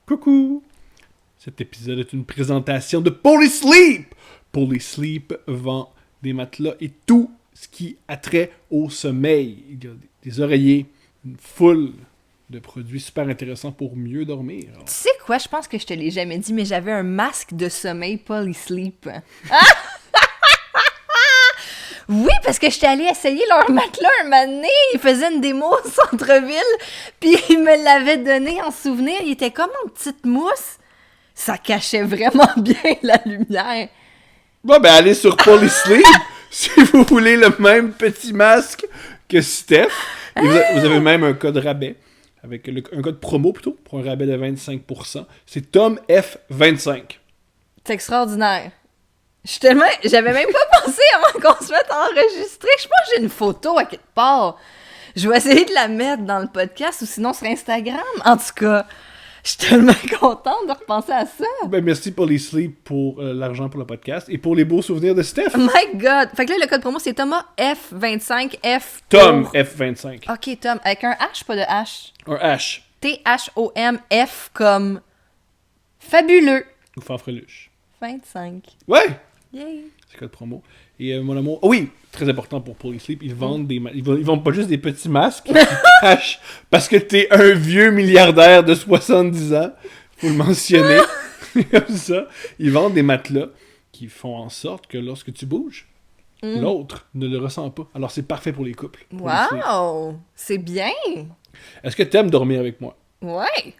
Coucou! Cet épisode est une présentation de Polysleep! Polysleep vend des matelas et tout ce qui a trait au sommeil. Il y a des oreillers, une foule de produits super intéressants pour mieux dormir. Tu sais quoi? Je pense que je te l'ai jamais dit, mais j'avais un masque de sommeil Polysleep. Oui, parce que j'étais allée essayer leur matelas un moment donné. Ils faisaient une démo au centre-ville, puis ils me l'avaient donné en souvenir. Il était comme en petite mousse. Ça cachait vraiment bien la lumière. Bon, ben allez sur Polysleep si vous voulez le même petit masque que Steph. Et vous avez même un code rabais, avec un code promo plutôt, pour un rabais de 25%. C'est Tom F25. C'est extraordinaire. J'avais même pas pensé avant qu'on se mette à enregistrer. Je pense que j'ai une photo à quelque part. Je vais essayer de la mettre dans le podcast ou sinon sur Instagram. En tout cas, je suis tellement contente de repenser à ça. Ben merci Polysleep pour l'argent pour le podcast et pour les beaux souvenirs de Steph. Oh my God! Fait que là, le code promo, c'est Thomas F25F. Tom F25. Ok, Tom, avec un H, pas de H. Un H. T-H-O-M-F comme fabuleux. Ou fanfreluche. 25. Ouais! Yay! C'est code promo. Et mon amour... Oh oui! Très important pour Polysleep, ils vendent ils vendent pas juste des petits masques qui cachent parce que t'es un vieux milliardaire de 70 ans. Faut le mentionner. Comme ça. Ils vendent des matelas qui font en sorte que lorsque tu bouges, l'autre ne le ressent pas. Alors c'est parfait pour les couples. Wow! C'est bien! Est-ce que t'aimes dormir avec moi? Ouais!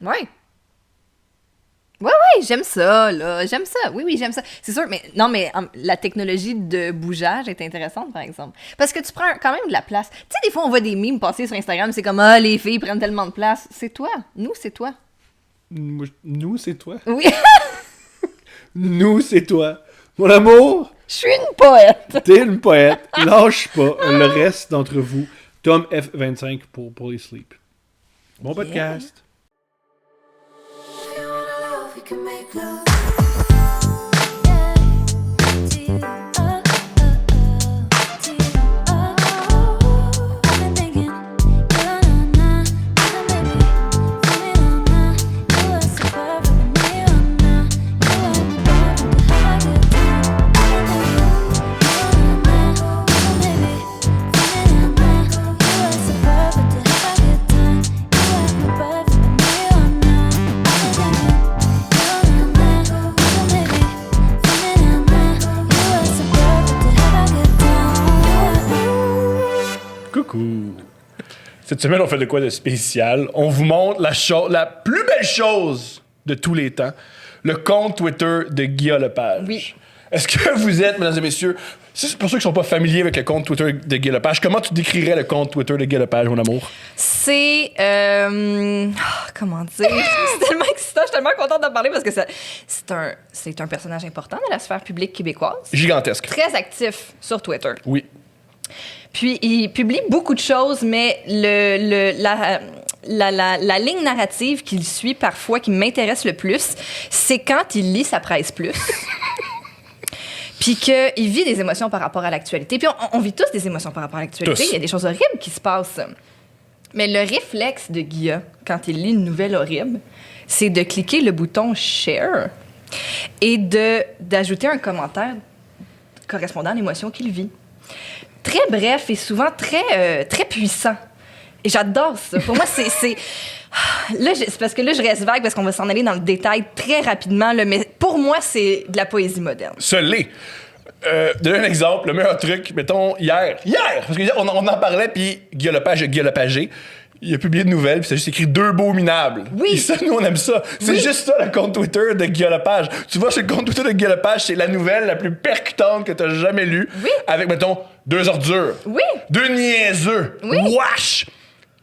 Ouais! Ouais, j'aime ça, là. J'aime ça. Oui, j'aime ça. C'est sûr, mais non, mais la technologie de bougeage est intéressante, par exemple. Parce que tu prends quand même de la place. Tu sais, des fois, on voit des memes passer sur Instagram, c'est comme, les filles prennent tellement de place. C'est toi. Nous, c'est toi. Nous, c'est toi. Oui. Nous, c'est toi. Mon amour! Je suis une poète. T'es une poète. Lâche pas le reste d'entre vous. Tom F25 pour Polysleep. Bon podcast. We can make love. Coucou! Cette semaine, on fait de quoi de spécial? On vous montre la plus belle chose de tous les temps, le compte Twitter de Guillaume Lepage. Oui. Est-ce que vous êtes, mesdames et messieurs, c'est pour ceux qui ne sont pas familiers avec le compte Twitter de Guillaume Lepage, comment tu décrirais le compte Twitter de Guillaume Lepage, mon amour? C'est... comment dire? C'est tellement excitant, je suis tellement contente d'en parler parce que c'est un personnage important de la sphère publique québécoise. Gigantesque. Très actif sur Twitter. Oui. Puis, il publie beaucoup de choses, mais la ligne narrative qu'il suit parfois, qui m'intéresse le plus, c'est quand il lit sa presse plus. Puis qu'il vit des émotions par rapport à l'actualité. Puis on vit tous des émotions par rapport à l'actualité. Tous. Il y a des choses horribles qui se passent. Mais le réflexe de Guilla, quand il lit une nouvelle horrible, c'est de cliquer le bouton « Share » et d'ajouter un commentaire correspondant à l'émotion qu'il vit. Très bref et souvent très puissant. Et j'adore ça. Pour moi, c'est... Là, c'est parce que là, je reste vague parce qu'on va s'en aller dans le détail très rapidement. Là, mais pour moi, c'est de la poésie moderne. Ce l'est. Donne un exemple, le meilleur truc, mettons, hier, parce que hier, on en parlait, puis Guillaume Lepagé, il a publié une nouvelle, puis c'est juste écrit 2 beaux minables. Oui. Et ça, nous, on aime ça. C'est juste ça, le compte Twitter de Guillaume Lepage. Tu vois, sur le compte Twitter de Guillaume Lepage, c'est la nouvelle la plus percutante que t'as jamais lue. Oui. Avec, mettons, 2 ordures. Oui. 2 niaiseux. Oui. Wesh!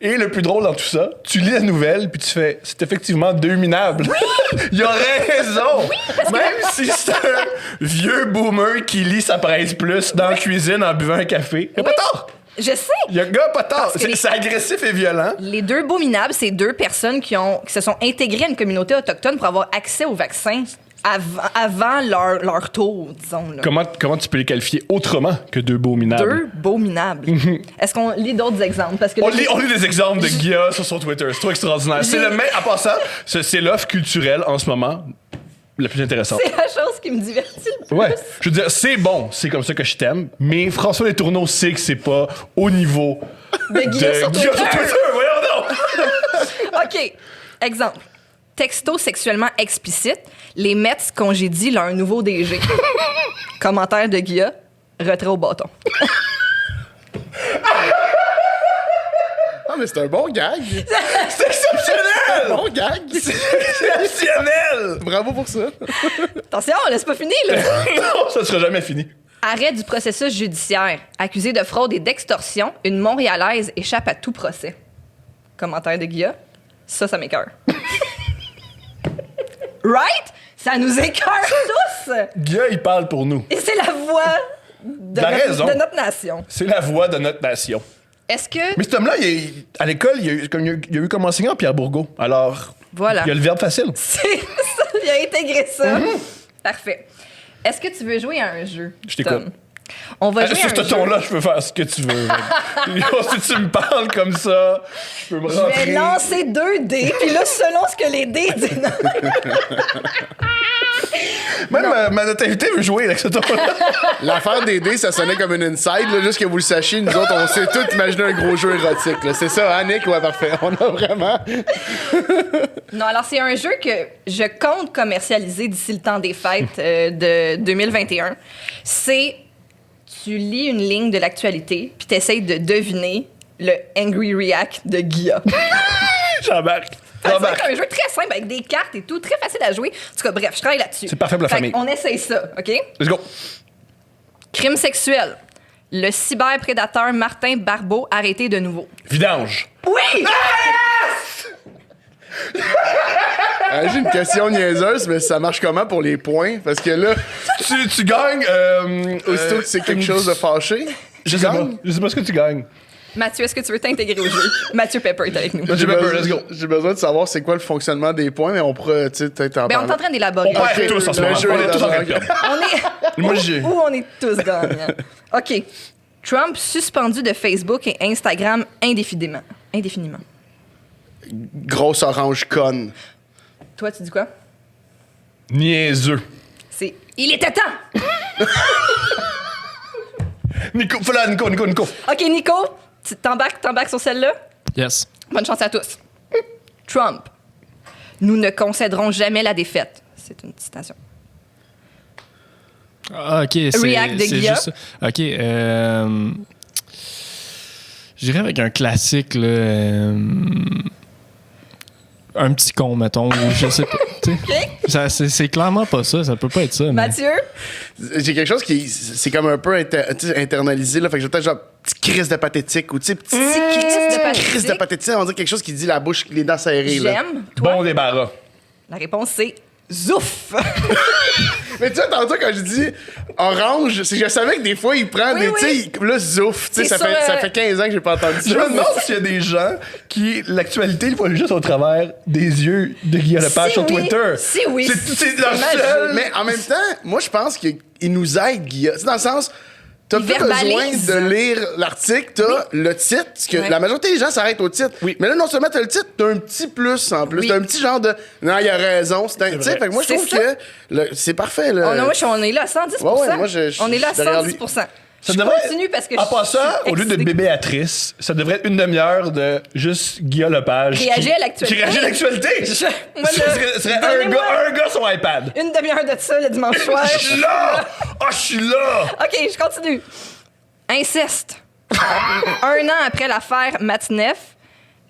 Et le plus drôle dans tout ça, tu lis la nouvelle, puis tu fais, c'est effectivement 2 minables. Oui. Il a raison! Oui, même si c'est un vieux boomer qui lit sa presse plus dans la cuisine en buvant un café, il a pas tort! Je sais! Il y a un gars pas tort. Parce que C'est agressif et violent. Les 2 beaux minables, c'est 2 personnes qui se sont intégrées à une communauté autochtone pour avoir accès au vaccin avant leur tour, disons. Là. Comment tu peux les qualifier autrement que deux beaux minables? Deux beaux minables. Est-ce qu'on lit d'autres exemples? Parce que On lit des exemples de Guilla sur son Twitter. C'est trop extraordinaire. C'est le même. En passant, c'est l'offre culturelle en ce moment la plus intéressante. C'est la chose qui me divertit le plus. Ouais. Je veux dire, c'est bon, c'est comme ça que je t'aime, mais François Letourneau sait que c'est pas au niveau De Guilla sur Guilla Twitter. sur Twitter. Voyons donc! OK. Exemple. Texto sexuellement explicite. Les Mets congédient leur nouveau DG. Commentaire de Guilla. Retrait au bâton. Ah, mais c'est un bon gag. C'est exceptionnel! Bon gag. C'est exceptionnel! Bravo pour ça. Attention, laisse pas finir, là. Non, ça sera jamais fini. Arrêt du processus judiciaire. Accusée de fraude et d'extorsion, une Montréalaise échappe à tout procès. Commentaire de Guilla. Ça m'écoeure. Right? Ça nous écoeure tous! Guilla, il parle pour nous. Et c'est la voix de, T'as raison. de notre nation. C'est la voix de notre nation. Est-ce que... Mais cet homme-là, à l'école, il a eu comme enseignant Pierre Bourgault. Alors, Voilà. il a le verbe facile. C'est ça, il a intégré ça. Parfait. Est-ce que tu veux jouer à un jeu? Je t'écoute. Tom? On va jouer Sur à ce un jeu. ton-là, je peux faire ce que tu veux. Si tu me parles comme ça, je peux me Je vais rentrer. lancer 2 dés, puis là, selon ce que les dés disent... Même notre invité veut jouer avec ce ton-là. L'affaire des dés, ça sonnait comme une inside, là, juste que vous le sachiez. Nous autres, on s'est tous imaginé un gros jeu érotique. Là. C'est ça, hein, Nick? Ouais, parfait. On a vraiment... Non, alors c'est un jeu que je compte commercialiser d'ici le temps des fêtes de 2021. C'est... Tu lis une ligne de l'actualité, puis t'essayes de deviner le Angry React de Guilla. J'embarque. C'est J'embarque. un jeu très simple avec des cartes et tout, très facile à jouer. En tout cas, bref, je travaille là-dessus. C'est parfait pour la Fait famille. On essaye ça, OK? Let's go. Crime sexuel. Le cyberprédateur Martin Barbeau arrêté de nouveau. Vidange. Oui! J'ai une question niaiseuse, mais ça marche comment pour les points? Parce que là, Tu gagnes. aussitôt que c'est quelque chose de fâché, Je sais pas. Je sais pas ce que tu gagnes. Mathieu, est-ce que tu veux t'intégrer au jeu? Mathieu Pepper est avec nous. J'ai peur, let's go. j'ai besoin de savoir c'est quoi le fonctionnement des points, mais on pourrait, tu sais, peut-être en Ben, on est parler. en train d'élaborer. On perd tous en ce le moment. jeu On est est tous en train de d'abord- perdre. On est... Moi, j'ai. Ou on est tous gagnants. OK. Trump suspendu de Facebook et Instagram indéfiniment. Indéfiniment. Grosse orange conne. Toi, tu dis quoi? Niaiseux. C'est « Il était temps! Nico, voilà, Nico. » OK, Nico, tu t'embarques sur celle-là? Yes. Bonne chance à tous. Trump. Nous ne concéderons jamais la défaite. C'est une citation. Ah, OK. C'est React de c'est Guilla. juste ça. OK. J'irais avec un classique, là. Un petit con, mettons, ou je sais pas. Tu sais. C'est clairement pas ça. Ça peut pas être ça. Mais... Mathieu? J'ai quelque chose qui c'est comme un peu tu sais, internalisé là, fait que je vais peut-être genre petit crise de pathétique ou tu sais petit crise de pathétique, on va dire quelque chose qui dit la bouche, les dents serrées là. J'aime. Toi? Bon débarras. La réponse, c'est Zouf! Mais tu sais tantôt quand je dis orange, c'est que je savais que des fois il prend Oui, des oui. tu sais là zouf, tu sais C'est ça sur, fait 15 ans que j'ai pas entendu ça. Je me demande s'il y a des gens qui, l'actualité, ils voient juste au travers des yeux de Guillaume Lepage Si sur oui. Twitter. Si oui. C'est leur Imagine. seul. Mais en même temps, moi je pense qu'il nous aide Guilla. Tu sais dans le sens t'as Il pas besoin verbalise. de lire l'article, t'as le titre, parce que Ouais. la majorité des gens s'arrêtent au titre. Oui. Mais là, non seulement t'as le titre, t'as un petit plus en plus. Oui. T'as un petit genre de non, il a raison. Tu sais, vrai. fait que moi, je C'est trouve ça. que c'est parfait. Là. On est là à 110%. Ouais, moi, je on est là à suis derrière lui. 110%. Ça Je devrait- continue parce que En je passant, suis au lieu de excitée. bébéatrice, ça devrait être une demi-heure de juste Guillaume Lepage. Réagir à l'actualité. Qui réagit à l'actualité. Moi, Ce serait donnez-moi un gars sur iPad. une demi-heure de ça le dimanche soir. Je suis là! Ah, je suis là! OK, je continue. Inceste. Un an après l'affaire Matineff,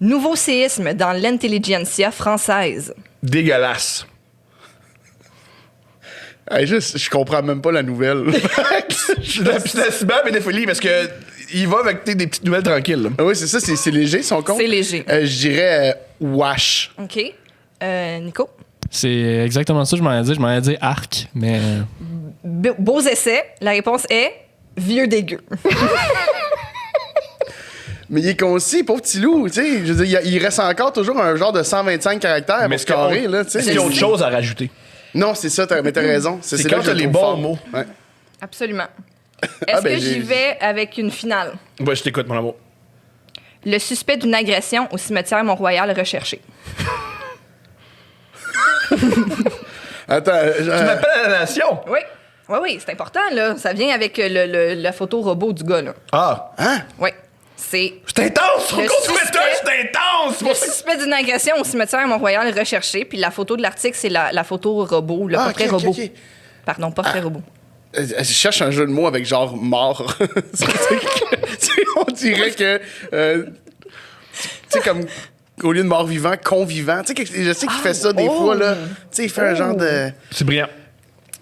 nouveau séisme dans l'intelligentsia française. Dégueulasse. Hey, je comprends même pas la nouvelle. C'est cyberbénéphilie parce que il va avec des petites nouvelles tranquilles. là. Ah oui, c'est ça, c'est léger son compte. C'est léger. Je dirais wash. OK. Nico? C'est exactement ça, je m'en ai dit. Je m'en ai dit arc, mais. Beaux essais. La réponse est vieux dégueu. Mais il est concis, pauvre petit loup. Tu sais, je veux dire, il reste encore toujours un genre de 125 caractères Mais pour se carrer, là. Tu Est-ce sais. qu'il y a autre chose à rajouter? Non, c'est ça, mais t'as raison. C'est là quand que je t'as le les trouve bons fort. mots. Ouais. Absolument. Est-ce ben, que j'y j'ai- vais avec une finale? Ouais, je t'écoute, mon amour. Le suspect d'une agression au cimetière Mont-Royal recherché. Attends, Tu m'appelles à la nation? Oui. Oui, c'est important, là. Ça vient avec la photo robot du gars, là. Ah, hein? Oui. C'est c'est intense! Sur Le le compte suspect- Twitter, c'est intense! le suspect d'une agression au cimetière Mont-Royal recherché. Puis la photo de l'article, c'est la photo robot, le Ah, portrait ok, robot. ok. Pardon, portrait robot. Je cherche un jeu de mots avec genre mort. On dirait que. Tu sais, comme. Au lieu de mort vivant, convivant. Tu sais, je sais qu'il fait ça des fois, là. Tu sais, il fait un genre de. C'est brillant.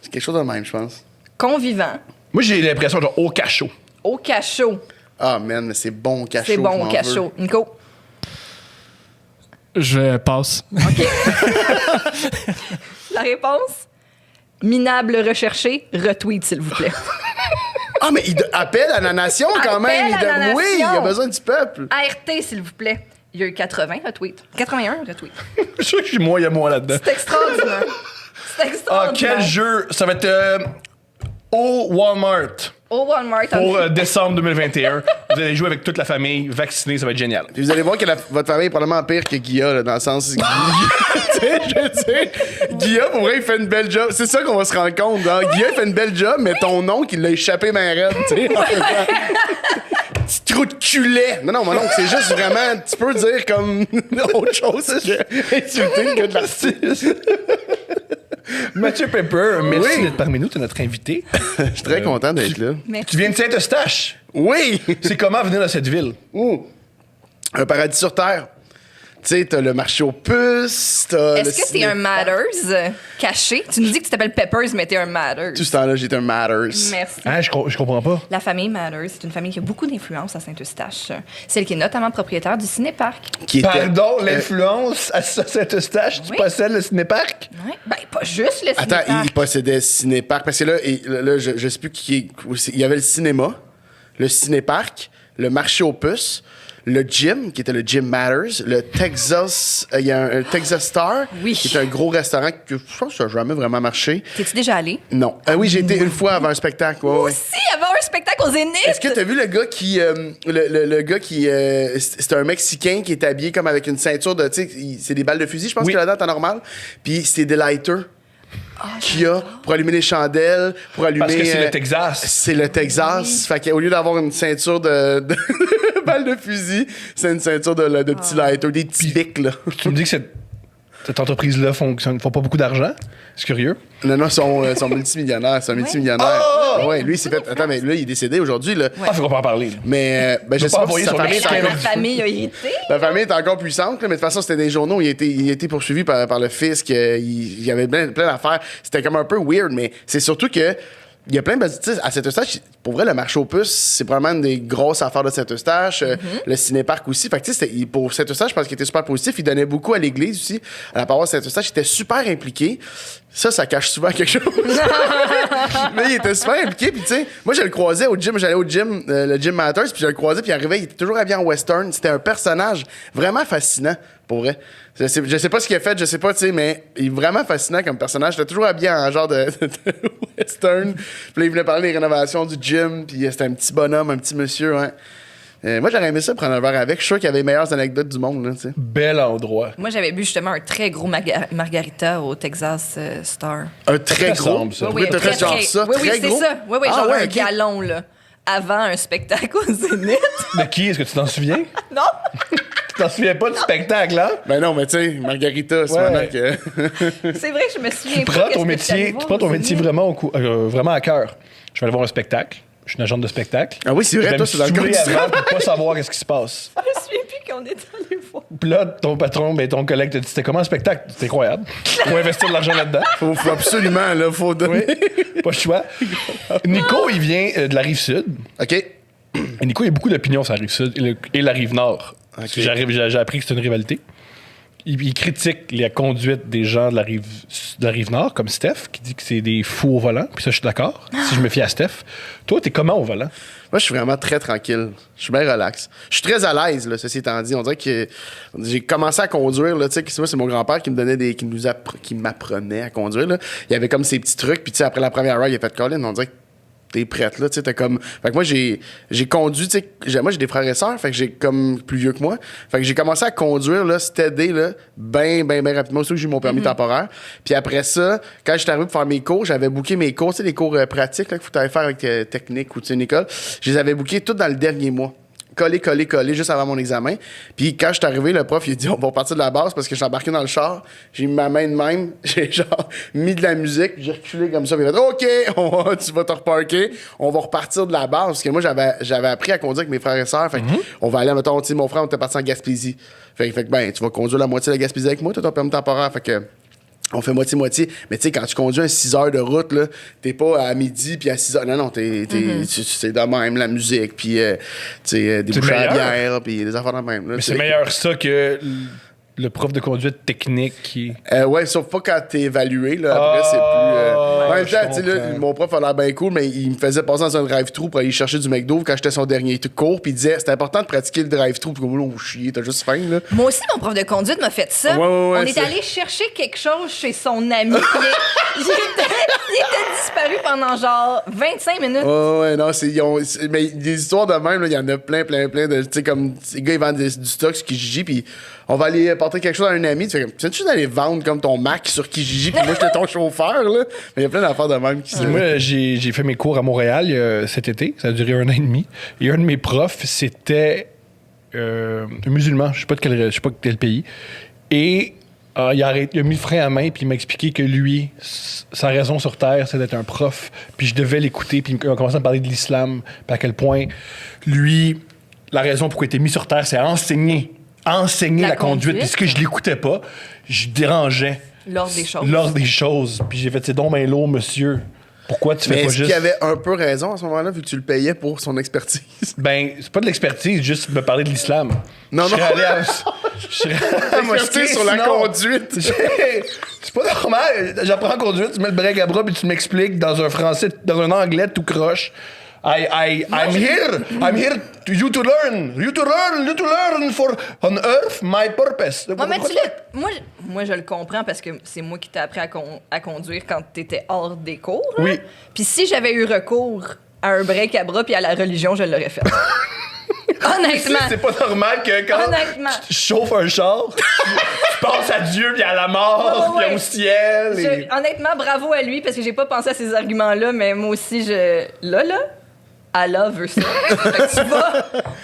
C'est quelque chose de même, je pense. Convivant. Moi, j'ai l'impression, genre, au cachot. Au cachot. Ah, man, mais c'est bon au cachot. C'est je bon, m'en au cachot. Nico. Je passe. La réponse? Minable recherché, retweet, s'il vous plaît. Ah, mais il appelle à la nation quand même. Appelle à la Oui, nation. il a besoin du peuple. ART, s'il vous plaît. Il y a eu 80 retweets. 81 retweets. Je suis sûr que je suis moi là-dedans. C'est extraordinaire. C'est Ah, extraordinaire. quel jeu! Ça va être au Walmart Au Walmart. pour décembre 2021. Vous allez jouer avec toute la famille, vaccinée, ça va être génial. Puis vous allez voir que votre famille est probablement pire que Guilla, là, dans le sens. Tu sais, je veux dire, Guilla, pour vrai, il fait une belle job. C'est ça qu'on va se rendre compte. Hein? Guilla, il fait une belle job, mais ton nom, qu'il l'a échappé, ma reine, tu sais. en faisant- Petit trou de culet. Non, mon oncle, c'est juste vraiment. Tu peux dire comme autre chose que insulter le gars de l'artiste. Mathieu Pepper, merci Oui. d'être parmi nous, t'es notre invité. Je suis très content d'être là. Merci. Tu viens de Saint-Eustache. Oui! C'est comment venir dans cette ville? Ouh. Un paradis sur terre. Tu sais, t'as le marché aux puces, t'as. Est-ce que t'es un Matters caché? Tu nous dis que tu t'appelles Peppers, mais t'es un Matters. Tout ce temps-là, j'étais un Matters. Merci. Hein, je comprends pas. La famille Matters, c'est une famille qui a beaucoup d'influence à Saint-Eustache. Celle qui est notamment propriétaire du Cinéparc. Qui était- Pardon, l'influence à Saint-Eustache, tu Oui. possèdes le cinéparc? Ouais. Ben, pas juste le Attends, Cinéparc. il possédait Cinéparc. Parce que là, je sais plus qui est. Il y avait le cinéma, le Cinéparc, le marché aux puces, le gym, qui était le Gym Matters, le Texas. Il y a un Texas Star, Oui. qui est un gros restaurant que je pense que ça n'a jamais vraiment marché. T'es-tu déjà allé? Non. Oui, j'ai été une fois avant un spectacle. Ouais, ouais. Si, avant un spectacle aux Zénith! Est-ce que t'as vu le gars qui. Le gars qui. C'est un Mexicain qui est habillé comme avec une ceinture de. Tu sais, c'est des balles de fusil, je pense Oui. que là-dedans, t'es normal. Puis c'est des lighters qu'il y a pour allumer les chandelles, pour allumer. Parce que c'est le Texas. C'est le Texas. Fait qu'au lieu d'avoir une ceinture de balles de fusil, c'est une ceinture de petits lighters, des petits bics, là. Tu me dis que cette entreprise-là font pas beaucoup d'argent? C'est curieux. Non, ils sont multimillionnaires. C'est un multimillionnaire. Ouais, lui, il s'est fait. Attends, mais là, il est décédé aujourd'hui, là. Ah, faut qu'on peut en parler. là. Mais je pas sais pas envoyer si sa son famille lien est La encore- famille a hérité. La famille est encore puissante, là, mais de toute façon, c'était des journaux. Il a été poursuivi par le fisc. Il y avait plein d'affaires. C'était comme un peu weird, mais c'est surtout que. Il y a plein de... Tu sais, à Saint-Eustache, pour vrai, le marché aux puces, c'est probablement une des grosses affaires de Saint-Eustache. Le cinéparc aussi. Fait que, tu sais, pour Saint-Eustache, je pense qu'il était super positif. Il donnait beaucoup à l'église aussi. À la paroisse Saint-Eustache, il était super impliqué. Ça cache souvent quelque chose. Mais il était super impliqué. Puis, tu sais, moi, je le croisais au gym. J'allais au gym, le Gym Matters, puis je le croisais, puis il arrivait, il était toujours habillé en western. C'était un personnage vraiment fascinant, pour vrai. Je sais pas ce qu'il a fait, je sais pas, tu sais, mais il est vraiment fascinant comme personnage. Il était toujours habillé en genre de western. Puis là, il venait parler des rénovations du gym, puis c'était un petit bonhomme, un petit monsieur, ouais. Moi, j'aurais aimé ça prendre un verre avec. Je suis sûr qu'il y avait les meilleures anecdotes du monde, là, tu sais. Bel endroit. Moi, j'avais bu justement un très gros margarita au Texas Star. Un très gros. semble, ça. Oui, t'as fait genre ça, oui, très c'est gros. ça. Oui, Ah genre ouais, un ok. gallon, là. Avant un spectacle au Zénith. De qui? Est-ce que tu t'en souviens? Non? Tu t'en souviens pas du spectacle, hein? Ben non, mais tu sais, Margarita, c'est Ouais. maintenant que... C'est vrai que je me souviens Tu pas. prends qu'est-ce ton que je suis allée métier, voir tu prends ton au métier Zénith. vraiment à cœur. Je vais aller voir un spectacle. Je suis une agente de spectacle. Ah oui, c'est vrai, Je vais toi, me c'est dans le saouler cadre du avant pour pas savoir qu'est-ce qui se passe. Je me souviens plus qu'on était allé voir. Puis là, ton patron, ben, ton collègue te dit c'était comment un spectacle? C'est incroyable. Faut investir de l'argent là-dedans. Faut absolument, là, faut donner... Oui. Pas le choix. Nico, il vient de la Rive-Sud. OK. Et Nico, il y a beaucoup d'opinions sur la Rive-Sud et la Rive-Nord. Parce que j'ai appris que c'est une rivalité. Il critique la conduite des gens de la Rive-Nord, comme Steph, qui dit que c'est des fous au volant. Puis ça, je suis d'accord, si je me fie à Steph. Toi, t'es comment au volant? Moi, je suis vraiment très tranquille. Je suis bien relax. Je suis très à l'aise, là, ceci étant dit. On dirait que j'ai commencé à conduire, là, tu sais, moi, c'est mon grand-père qui me donnait qui m'apprenait à conduire, là. Il y avait comme ces petits trucs, puis tu sais, après la première ride, il a fait Colin, on dirait que t'es prête, là, tu sais, t'es comme... Fait que moi, j'ai conduit, tu sais, moi, j'ai des frères et sœurs, fait que j'ai comme plus vieux que moi. Fait que j'ai commencé à conduire, là, steady, là, ben rapidement, surtout que j'ai eu mon permis temporaire. Puis après ça, quand j'étais arrivé pour faire mes cours, j'avais booké mes cours, tu sais, les cours pratiques, là, qu'il faut aller faire avec technique ou, tu sais, une école. Je les avais bookés tous dans le dernier mois. Collé, juste avant mon examen. Puis quand je suis arrivé, le prof, il a dit, on va partir de la base parce que je suis embarqué dans le char. J'ai mis ma main de même, j'ai genre mis de la musique, puis j'ai reculé comme ça. Puis il a dit, OK, tu vas te reparker, on va repartir de la base. Parce que moi, j'avais appris à conduire avec mes frères et sœurs. Fait on va aller, mettons, tu sais, mon frère, on était parti en Gaspésie. Fait que, ben, tu vas conduire la moitié de la Gaspésie avec moi, t'as ton permis temporaire. Fait que, on fait moitié-moitié. Mais tu sais, quand tu conduis un 6 heures de route, là, t'es pas à midi puis à 6 heures. Non, c'est de même, la musique, puis tu sais, des bouchées à bière, puis des affaires de même. Là, Mais c'est meilleur ça que le prof de conduite technique qui... ouais, sauf pas quand t'es évalué, là. Après, c'est plus... en même temps, tu sais, là, mon prof a l'air bien cool, mais il me faisait passer dans un drive-thru pour aller chercher du McDo quand j'étais son dernier cours, puis il disait, c'est important de pratiquer le drive-thru, puis comme là, on chier, t'as juste faim, là. Moi aussi, mon prof de conduite m'a fait ça. Ouais, On est c'est- allé chercher quelque chose chez son ami. Il était disparu pendant genre 25 minutes. Ouais, non, mais des histoires de même, là, il y en a plein de. Tu sais, comme, les gars, ils vendent du stock sur Kijiji, puis on va aller porter quelque chose à un ami. Tu fais comme, tu viens d'aller vendre comme ton Mac sur Kijiji, puis moi, j'étais ton chauffeur, là. Mais il y a plein d'affaires de même qui se. Moi, j'ai fait mes cours à Montréal cet été. Ça a duré 1 an et demi. Et un de mes profs, c'était un musulman. Je sais pas de quel pays. Et il a mis le frein à main, puis il m'a expliqué que lui, sa raison sur Terre, c'est d'être un prof. Puis je devais l'écouter, puis il a commencé à me parler de l'islam, puis à quel point, lui, la raison pourquoi il était mis sur Terre, c'est enseigner la conduite. Puis ce que je l'écoutais pas, je dérangeais L'ordre des choses. Puis j'ai fait, c'est donc ben lourd, monsieur. Pourquoi tu fais Mais pas est-ce juste... qu'il avait un peu raison à ce moment-là, vu que tu le payais pour son expertise? Ben, c'est pas de l'expertise, juste me parler de l'islam. Non, Je serais non. allé à... Je serais allé à la mosquée, Expertise sur la sinon- conduite. C'est pas normal. J'apprends à conduire, tu mets le break à bras, puis tu m'expliques dans un français, dans un anglais tout croche. I'm here to learn for on earth my purpose. Ouais, mais moi, je le comprends parce que c'est moi qui t'ai appris à conduire quand t'étais hors des cours. là. Oui. Puis si j'avais eu recours à un break à bras puis à la religion, je l'aurais fait. Honnêtement. C'est pas normal que quand Honnêtement. tu chauffes un char, tu penses à Dieu, puis à la mort, Ouais, puis au ciel. Et... Honnêtement, bravo à lui parce que j'ai pas pensé à ces arguments-là, mais moi aussi, Là, Allah veut ça.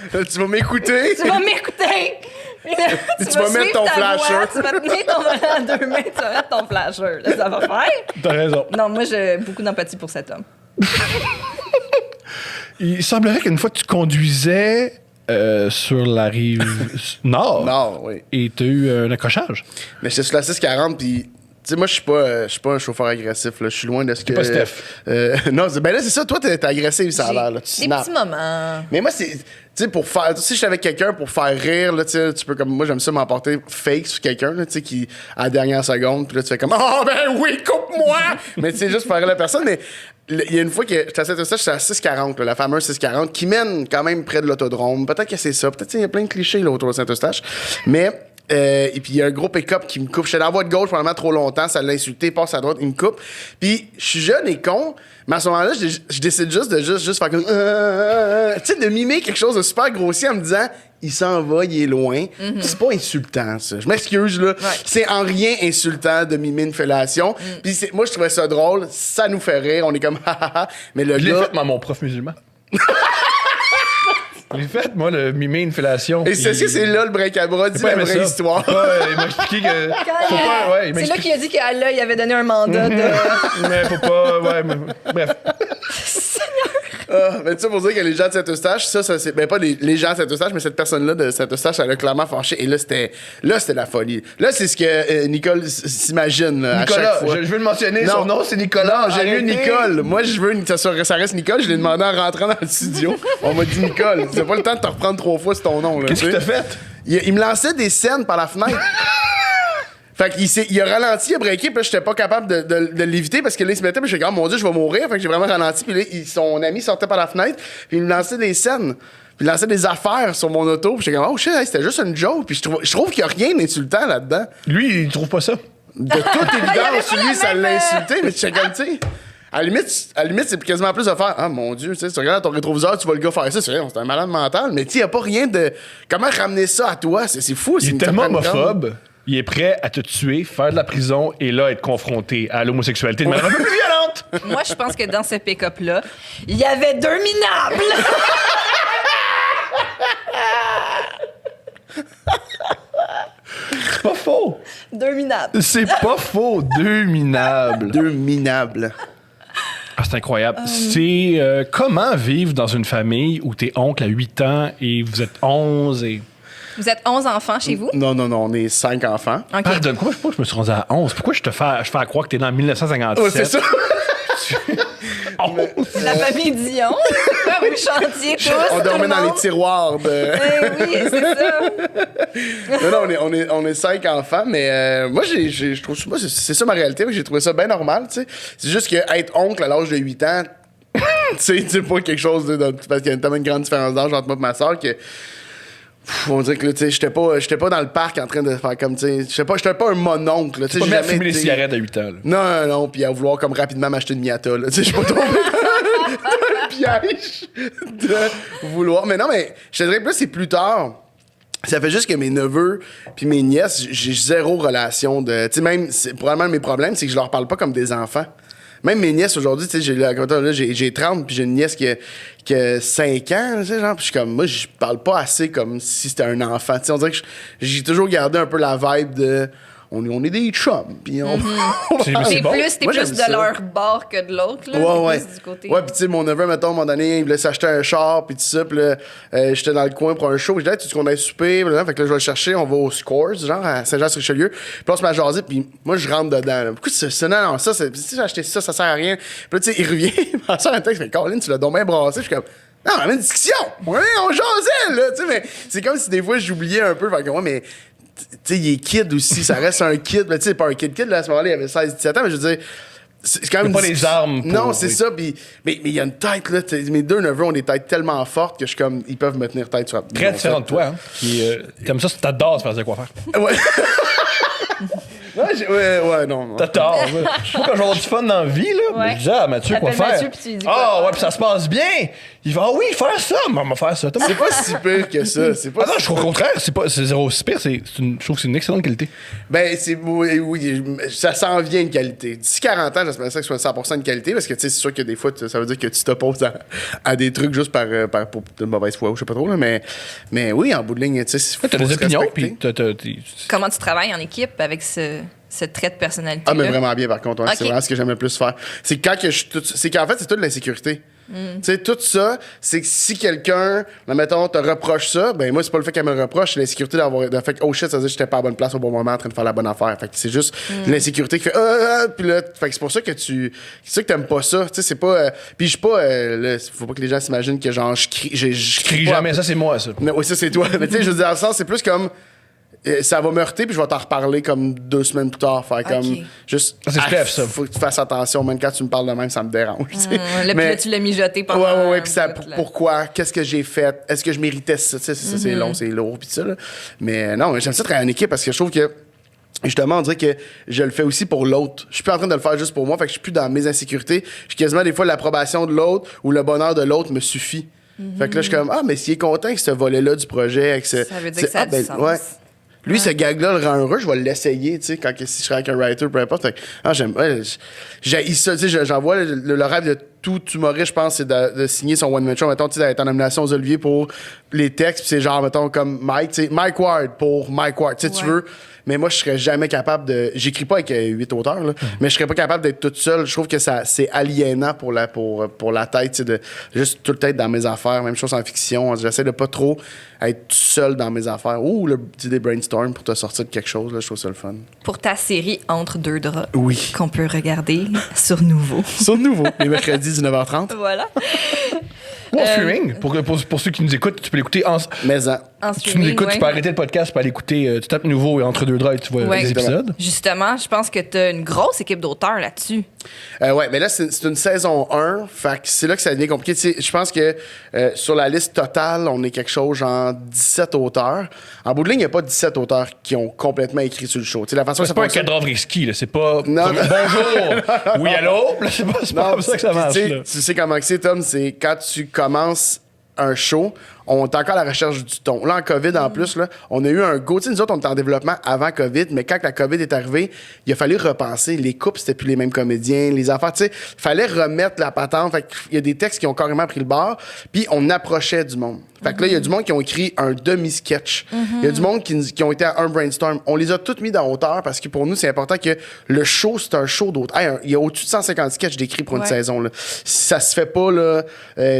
Fait que Tu vas m'écouter? tu vas m'écouter. Tu vas mettre suivre ton ta flasher. voix, tu vas tenir ton volant à 2 mains, tu vas mettre ton flasher. Là, ça va faire. T'as raison. Non, moi, j'ai beaucoup d'empathie pour cet homme. Il semblerait qu'une fois, tu conduisais sur la rive nord. Non, oui. Et t'as eu un accrochage. Mais j'étais sur la 640, puis... Tu sais, moi, je suis pas un chauffeur agressif, là. Je suis loin de ce que... pas Steph. non, ben là, c'est ça. Toi, t'es agressif, ça a l'air, là. Tu Des snaps. petits moments. Mais moi, c'est... Tu sais, pour faire... Si j'étais avec quelqu'un pour faire rire, là, tu sais, tu peux comme... Moi, j'aime ça m'emporter fake sur quelqu'un, là, tu sais, qui... À la dernière seconde, puis là, tu fais comme... Oh, ben oui, coupe-moi! Mais tu sais, juste pour faire rire la personne, mais... Il y a une fois que j'étais à Saint-Eustache, j'étais à 640, là, la fameuse 640, qui mène quand même près de l'autodrome. Peut-être que c'est ça. Peut-être qu'il y a plein de clichés là, autour de Saint-Eustache. Mais... et puis il y a un gros pick-up qui me coupe. J'étais dans la voie de gauche probablement trop longtemps, ça l'a insulté, il passe à droite, il me coupe. Puis je suis jeune et con, mais à ce moment-là, je décide juste de juste faire comme... tu sais, de mimer quelque chose de super grossier en me disant... Il s'en va, il est loin. C'est pas insultant, ça. Je m'excuse, là. Ouais. C'est en rien insultant de mimer une fellation. Puis moi, je trouvais ça drôle. Ça nous fait rire. On est comme... Mais le Je l'ai gars... fait, moi, mon prof musulman. Je l'ai fait, moi, le mimer une fellation. Et c'est là le break-à-bras, dis la vraie histoire. Il m'a expliqué que... Faut pas... Ouais, il m'a C'est là expliqué... qu'il a dit qu'Allah, il avait donné un mandat de... Mais faut pas... Ouais, bref. Mais tu sais, pour dire que les gens de Saint-Eustache, ça c'est. Ben, pas les gens de Saint-Eustache, mais cette personne-là de Saint-Eustache, elle a clairement fâché. Et là, c'était la folie. Là, c'est ce que Nicole s'imagine, là, à Nicolas, chaque fois. je veux le mentionner, Non. son nom, c'est Nicolas. Non, j'ai eu Arrêtez. Nicole. Moi, je veux que ça reste Nicole. Je l'ai demandé en rentrant dans le studio. On m'a dit Nicole. Tu n'as pas le temps de te reprendre 3 fois sur ton nom. Là, Qu'est-ce que tu sais. t'as fait? Il me lançait des scènes par la fenêtre. Fait qu'il a ralenti, il a breaké, puis là, j'étais pas capable de l'éviter parce que là, il se mettait, puis j'étais comme, mon Dieu, je vais mourir. Fait que j'ai vraiment ralenti, puis là, son ami sortait par la fenêtre, puis il me lançait des scènes. Puis il lançait des affaires sur mon auto, puis j'étais comme, oh shit, hey, c'était juste une joke. Puis je trouve qu'il y a rien d'insultant là-dedans. Lui, il trouve pas ça. De toute évidence, lui, ça l'a insulté, mais tu sais, comme, tu sais. À la limite, c'est quasiment plus de faire ah mon Dieu, tu sais, tu regardes ton rétroviseur, tu vois le gars faire ça, c'est un malade mental, mais tu sais, y a pas rien de. Comment ramener ça à toi? C'est fou, Il est tellement homophobe, il est prêt à te tuer, faire de la prison et là être confronté à l'homosexualité de manière un peu plus violente. Moi, je pense que dans ce pick-up-là, il y avait 2 minables! C'est pas faux. 2 minables. C'est pas faux. 2 minables. 2 minables. Ah, c'est incroyable. C'est comment vivre dans une famille où t'es oncle à 8 ans et vous êtes 11 et... Vous êtes 11 enfants chez vous? Non, on est 5 enfants. OK. Pardonne, pourquoi je me suis rendu à 11? Pourquoi je fais croire que t'es dans 1957? Ouais, c'est ça. La famille Dion. Pourquoi vous chantiez tous? On tout dormait le dans les monde? tiroirs de. Oui, c'est ça. Non, on est 5 enfants, mais moi, je trouve moi, c'est ça ma réalité. J'ai trouvé ça bien normal, tu sais. C'est juste que être oncle à l'âge de 8 ans, tu sais, c'est pas quelque chose parce qu'il y a tellement une grande différence d'âge entre moi et ma soeur que. On dirait que là, tu sais, j'étais pas dans le parc en train de faire comme, tu sais, j'étais pas un mononcle, tu sais, Pas j'ai mis à jamais fumer les été- cigarettes à 8 ans. Là. Non, puis à vouloir comme rapidement m'acheter une Miata, là, tu sais, je suis pas tombé dans le piège de vouloir. Mais non, mais je te dirais que là, c'est plus tard. Ça fait juste que mes neveux puis mes nièces, j'ai zéro relation de... Tu sais, même, probablement mes problèmes, c'est que je leur parle pas comme des enfants. Même mes nièces aujourd'hui, tu sais, j'ai 30 puis j'ai une nièce qui a 5 ans, tu sais, genre, puis je suis comme, moi, je parle pas assez comme si c'était un enfant. Tu sais, on dirait que j'ai toujours gardé un peu la vibe de... On est des chums, puis on... C'est T'es bon. plus, Moi, j'aime de ça. leur bord que de l'autre, là. Ouais. T'es plus du côté... Ouais, puis tu sais, mon neveu, mettons, à un moment donné, il voulait s'acheter un char, puis tout ça, puis là, j'étais dans le coin pour un show, puis je disais, tu qu'on aille souper, puis là, fait que là, je vais le chercher, on va au Scores, genre, à Saint-Jean-sur-Richelieu, puis là, on se met à jaser, puis moi, je rentre dedans, là. Pourquoi ça? Non, ça, si j'ai acheté ça sert à rien. Puis là, tu sais, il revient, ma soeur, un texte, il fait, Caroline, tu l'as donc bien brassé, je suis comme, non, on avait une discussion, on jasait, là, tu sais, mais c'est comme si des fois, j'oubliais un peu, fait que, ouais, mais tu sais, il est kid aussi, ça reste un kid. Mais tu sais, pas un kid, là, à ce moment-là, il avait 16-17 ans, mais je veux dire, c'est quand même. Il a pas les armes pour- Non, c'est oui. ça, mais il y a une tête, là. Mes 2 neveux ont des têtes tellement fortes que je suis comme, ils peuvent me tenir tête sur la. Très différent de toi. Hein? Puis, comme ça, t'adores te faire dire quoi faire. Ouais. Ouais, non. T'adores. Moi, quand je vais avoir du fun dans la vie, là, Ouais. je dis à Mathieu quoi T'appelles faire. Mathieu, puis tu lui dis quoi Ah, faire. ouais, puis ça se passe bien. Il va, ah oui, faire ça. On va faire ça. C'est pas si pire que ça. C'est pas Ah non, je trouve au contraire, c'est zéro si pire. Je trouve que c'est une excellente qualité. Ben, oui, ça s'en vient une qualité. D'ici 40 ans, j'espère que ce soit 100% de qualité parce que, tu sais, c'est sûr que des fois, ça veut dire que tu t'opposes à des trucs juste pour de mauvaise foi ou je sais pas trop, là, mais oui, en bout de ligne, tu sais, T'as des opinions, puis Comment tu travailles en équipe avec ce trait de personnalité? Ah, mais vraiment bien, par contre. Ouais, Ok. C'est vraiment ce que j'aime le plus faire. C'est quand que c'est qu'en fait, c'est toute l'insécurité. Tu sais, tout ça, c'est que si quelqu'un, mettons, te reproche ça, ben moi, c'est pas le fait qu'elle me le reproche, c'est l'insécurité de fait que, oh shit, ça veut dire que j'étais pas à la bonne place au bon moment en train de faire la bonne affaire. Fait que c'est juste l'insécurité qui fait, puis là, fait que c'est pour ça que c'est ça que t'aimes pas ça. Tu sais, c'est pas, puis je suis pas, là, faut pas que les gens s'imaginent que genre, je crie, Je crie pas- jamais, ça, c'est moi, ça. Non, oui, ça, c'est toi. Mais tu sais, je veux dire, dans le sens, c'est plus comme. Ça va me heurter, puis je vais t'en reparler comme 2 semaines plus tard. Faire comme. Juste. Ça, c'est Steph, ça. Faut que tu fasses attention, même quand tu me parles de même, ça me dérange. tu sais. Là, puis là, tu l'as mijoté pendant... Ouais, puis ça, tout, là. pourquoi? Qu'est-ce que j'ai fait? Est-ce que je méritais ça? Tu sais, ça, c'est long, c'est lourd, puis ça, là. Mais non, j'aime ça travailler en équipe parce que je trouve que. Justement, on dirait que je le fais aussi pour l'autre. Je suis plus en train de le faire juste pour moi, fait que je suis plus dans mes insécurités. Je suis quasiment des fois l'approbation de l'autre ou le bonheur de l'autre me suffit. Fait que là, je suis comme, ah, mais s'il est content que ce volet-là du projet, avec ce, Ça veut dire que ça a du sens. ouais. Lui, ce gag-là le rend heureux, je vais l'essayer, tu sais, si je serais avec un writer, peu importe. Fait que, j'aime, j'ai ça, tu sais, j'en vois le rêve de tout humoriste, je pense, c'est de signer son one-man show. Mettons, tu sais, d'être en nomination aux Olivier pour les textes, puis c'est genre, mettons, comme Mike, tu sais, Mike Ward pour Mike Ward, tu sais, tu Ouais. veux. Mais moi, je serais jamais capable de. J'écris pas avec 8 auteurs, là, mais je serais pas capable d'être toute seule. Je trouve que c'est aliénant pour la tête, tu sais, de juste tout le temps être dans mes affaires. Même chose en fiction. J'essaie de pas trop être tout seul dans mes affaires. Ou des brainstorms pour te sortir de quelque chose, là, je trouve ça le fun. Pour ta série Entre deux draps, Oui. qu'on peut regarder sur Nouveau. Sur nouveau, les mercredis 19h30. Voilà. Ou en streaming. Pour ceux qui nous écoutent, tu peux l'écouter en. Mais en. En Tu nous streaming, écoutes, ouais. tu peux arrêter le podcast, tu peux aller écouter, tu tapes nouveau et entre deux draps, tu vois Ouais. les épisodes. Justement, je pense que t'as une grosse équipe d'auteurs là-dessus. Ouais, mais là, c'est une saison 1. Fait que c'est là que ça devient compliqué. Tu sais, je pense que sur la liste totale, on est quelque chose genre 17 auteurs. En bout de ligne, il n'y a pas 17 auteurs qui ont complètement écrit sur le show. Tu sais, la façon que C'est ça pas un fonctionne- cadavre exquis, là. C'est pas. Non, comme, non. Bonjour! Oui, allô? Là, c'est pas Non, comme ça que ça marche, tu sais, là. tu sais comment que c'est, Tom, c'est quand tu commences un show, on est encore à la recherche du ton. Là, en COVID, en plus, là, on a eu un go. Tu sais, nous autres, on était en développement avant COVID, mais quand la COVID est arrivée, il a fallu repenser. Les couples, c'était plus les mêmes comédiens. Les affaires, tu sais, il fallait remettre la patente. Fait qu'il y a des textes qui ont carrément pris le bord, puis on approchait du monde. Fait que là, il y a du monde qui ont écrit un demi-sketch. Il y a du monde qui ont été à un brainstorm. On les a tous mis dans hauteur parce que pour nous, c'est important que le show, c'est un show d'auteur. Hey, il y a au-dessus de 150 sketchs d'écrits pour une Ouais. saison. Là. Ça se fait pas là,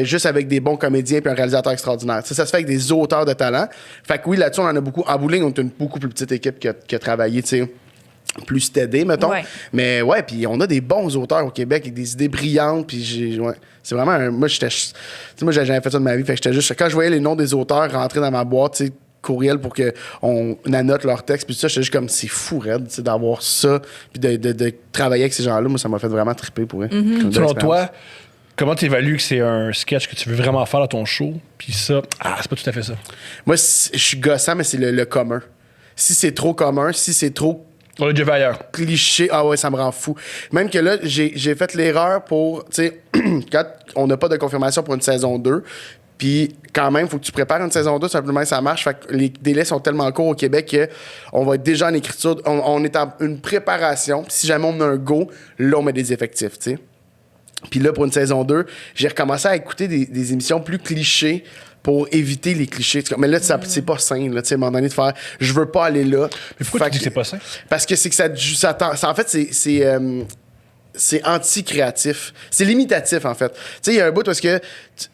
juste avec des bons comédiens puis un réalisateur extraordinaire. Ça se fait avec des auteurs de talent. Fait que oui, là-dessus, on en a beaucoup. En bowling, on est une beaucoup plus petite équipe qui a travaillé, tu sais, plus stédé, mettons. Ouais. Mais ouais, puis on a des bons auteurs au Québec avec des idées brillantes. Puis ouais, c'est vraiment moi, j'étais. Tu sais, moi, j'ai jamais fait ça de ma vie. Fait que j'étais juste. Quand je voyais les noms des auteurs rentrer dans ma boîte, tu sais, courriel pour qu'on annote leur texte, puis tout ça, j'étais juste comme, c'est fou, raide, tu sais, d'avoir ça, puis de travailler avec ces gens-là. Moi, ça m'a fait vraiment triper pour eux. Selon toi, comment tu évalues que c'est un sketch que tu veux vraiment faire dans ton show? Puis ça, c'est pas tout à fait ça. Moi, je suis gossant, mais c'est le commun. Si c'est trop commun, si c'est trop On l'a déjà vu ailleurs. cliché, ah ouais, ça me rend fou. Même que là, j'ai fait l'erreur pour, tu sais, quand on n'a pas de confirmation pour une saison 2, puis quand même, il faut que tu prépares une saison 2, simplement ça marche. Fait que les délais sont tellement courts au Québec qu'on va être déjà en écriture. On est en une préparation. Puis si jamais on a un go, là, on met des effectifs, tu sais. Puis là, pour une saison 2, j'ai recommencé à écouter des émissions plus clichés pour éviter les clichés. Mais là, c'est pas sain, là, tu sais, à un moment donné, de faire « je veux pas aller là ». Mais pourquoi tu dis que c'est pas ça? Parce que c'est que en fait, c'est anti-créatif. C'est limitatif, en fait. Tu sais, il y a un bout parce que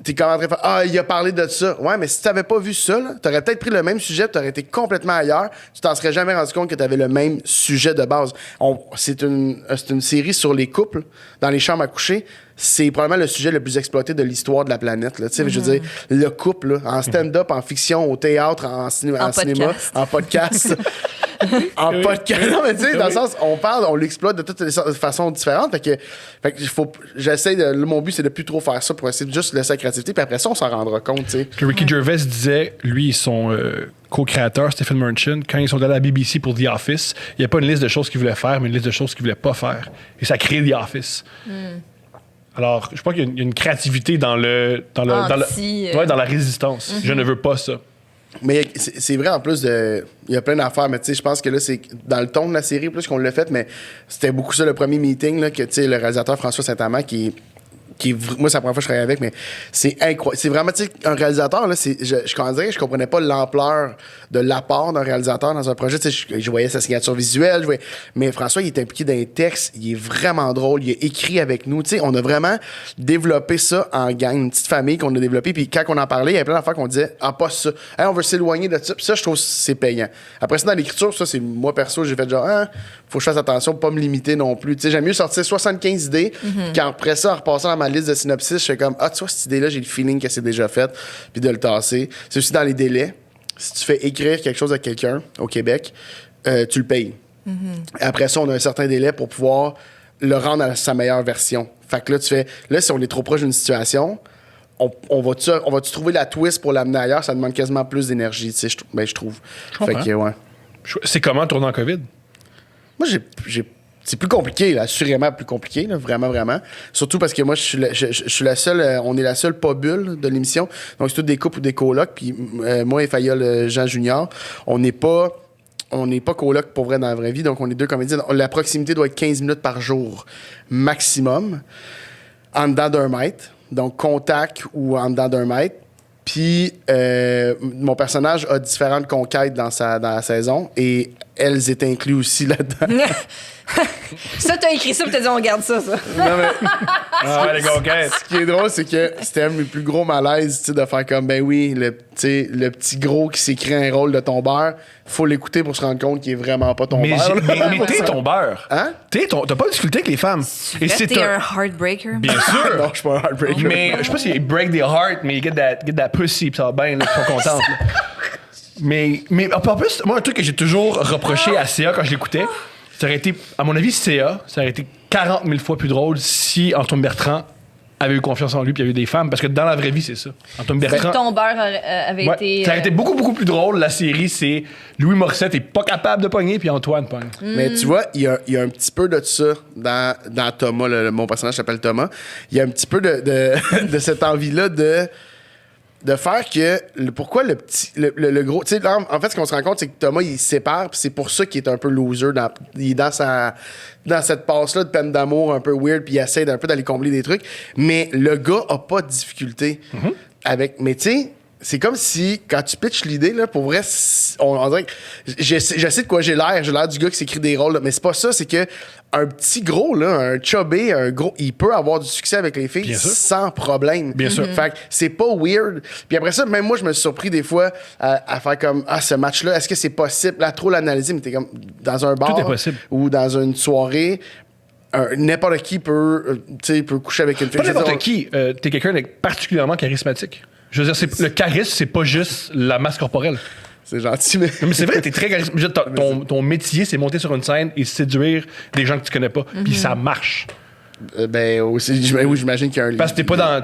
t'es comme en train de faire « ah, il a parlé de ça ». Ouais, mais si t'avais pas vu ça, là, t'aurais peut-être pris le même sujet, t'aurais été complètement ailleurs, tu t'en serais jamais rendu compte que t'avais le même sujet de base. C'est une série sur les couples dans les chambres à coucher. C'est probablement le sujet le plus exploité de l'histoire de la planète. Là. Tu sais, je veux dire, le couple, là, en stand-up, en fiction, au théâtre, en cinéma, en podcast. En podcast. Non, mais tu sais, dans le sens, on l'exploite de toutes les façons différentes. Fait que mon but, c'est de plus trop faire ça pour essayer de juste laisser la créativité. Puis après ça, on s'en rendra compte, tu sais. Que Ricky Gervais disait, lui et son co-créateur, Stephen Merchant, quand ils sont allés à la BBC pour The Office, il n'y a pas une liste de choses qu'ils voulaient faire, mais une liste de choses qu'ils voulaient pas faire. Et ça crée The Office. Alors, je crois qu'il y a une créativité dans la résistance. Je ne veux pas ça. Mais c'est vrai, en plus, il y a plein d'affaires, mais tu sais, je pense que là, c'est dans le ton de la série, plus qu'on l'a fait, mais c'était beaucoup ça, le premier meeting, là, que, tu sais, le réalisateur François Saint-Amand, moi, c'est la première fois que je travaille avec, mais c'est incroyable. C'est vraiment, tu sais, un réalisateur, là, je comprenais pas l'ampleur de l'apport d'un réalisateur dans un projet. Tu sais, je voyais sa signature visuelle, mais François, il est impliqué dans les textes, il est vraiment drôle, il a écrit avec nous. Tu sais, on a vraiment développé ça en gang, une petite famille qu'on a développée. Puis quand on en parlait, il y avait plein d'affaires qu'on disait, pas ça. Hey, on veut s'éloigner de ça. Puis ça, je trouve que c'est payant. Après ça, dans l'écriture, ça, c'est moi perso, j'ai fait genre, faut que je fasse attention, pas me limiter non plus. Tu sais, j'aime mieux sortir 75 idées, puis après ça, en repassant dans ma liste de synopsis, je fais comme, tu vois, cette idée-là, j'ai le feeling que c'est déjà fait, puis de le tasser. C'est aussi dans les délais. Si tu fais écrire quelque chose à quelqu'un au Québec, tu le payes. Après ça, on a un certain délai pour pouvoir le rendre à sa meilleure version. Fait que là, si on est trop proche d'une situation, on va-tu trouver la twist pour l'amener ailleurs? Ça demande quasiment plus d'énergie, tu sais, je trouve. Fait que, ouais. C'est comment tourner en COVID? Moi, c'est plus compliqué, là, assurément plus compliqué, là, vraiment, vraiment. Surtout parce que moi, je suis la seule, on est la seule pas bulle de l'émission. Donc, c'est tous des couples ou des colocs. Puis moi et Fayol Jean Junior, on n'est pas colocs pour vrai dans la vraie vie. Donc, on est deux comédiens. La proximité doit être 15 minutes par jour, maximum, en dedans d'un mètre. Donc, contact ou en dedans d'un mètre. Puis mon personnage a différentes conquêtes dans la saison et elles étaient incluses aussi là-dedans. Ça, t'as écrit ça, pis t'as dit, on garde ça. Non, mais Ah, les conquêtes. ce qui est drôle, c'est que c'était un de mes plus gros malaises, tu sais, de faire comme, ben oui, le petit gros qui s'écrit un rôle de tombeur, faut l'écouter pour se rendre compte qu'il est vraiment pas Mais, tombeur. mais t'es ton beurre. Hein? T'as pas de difficulté avec les femmes. Et Là, c'est t'es un... un heartbreaker. Bien sûr. Non, je suis pas un heartbreaker. Mais je sais pas s'il break the heart, mais get that pussy, pis ça va bien, là, ils sont contents. Mais en plus, moi, un truc que j'ai toujours reproché à CA quand je l'écoutais, ça aurait été, à mon avis, CA, ça aurait été 40 000 fois plus drôle si Antoine Bertrand avait eu confiance en lui puis il y avait eu des femmes. Parce que dans la vraie vie, c'est ça. Antoine Bertrand. Ton beurre avait Ouais, été. ça aurait été beaucoup, beaucoup plus drôle. La série, c'est Louis Morissette est pas capable de pogner puis Antoine pogne. Mais tu vois, il y a un petit peu de ça dans Thomas. Mon personnage s'appelle Thomas. Il y a un petit peu de cette envie-là de faire que pourquoi le gros, tu sais, en fait, ce qu'on se rend compte, c'est que Thomas il se sépare, puis c'est pour ça qu'il est un peu loser, il est dans cette passe là de peine d'amour un peu weird, puis il essaie d'un peu d'aller combler des trucs, mais le gars a pas de difficulté avec, mais tu sais, c'est comme si, quand tu pitches l'idée, là, pour vrai, on dirait que je sais de quoi j'ai l'air du gars qui s'écrit des rôles, là, mais c'est pas ça, c'est que un petit gros, là, un chubby, un gros, il peut avoir du succès avec les filles Bien sûr. sans problème. Bien sûr. Fait que c'est pas weird. Puis après ça, même moi, je me suis surpris des fois à faire comme, ce match-là, est-ce que c'est possible? Là, trop l'analyser, mais t'es comme dans un bar Tout est possible. ou dans une soirée. N'importe qui peut coucher avec une fille. Pas Je veux n'importe dire, qui. T'es quelqu'un de particulièrement charismatique. Je veux dire, le charisme, c'est pas juste la masse corporelle. C'est gentil, mais. Non, mais c'est vrai, t'es très charismatique. Ton métier, c'est monter sur une scène et séduire des gens que tu connais pas. Puis ça marche. Ben, aussi, oui, j'imagine qu'il y a un lien. Parce que t'es pas dans.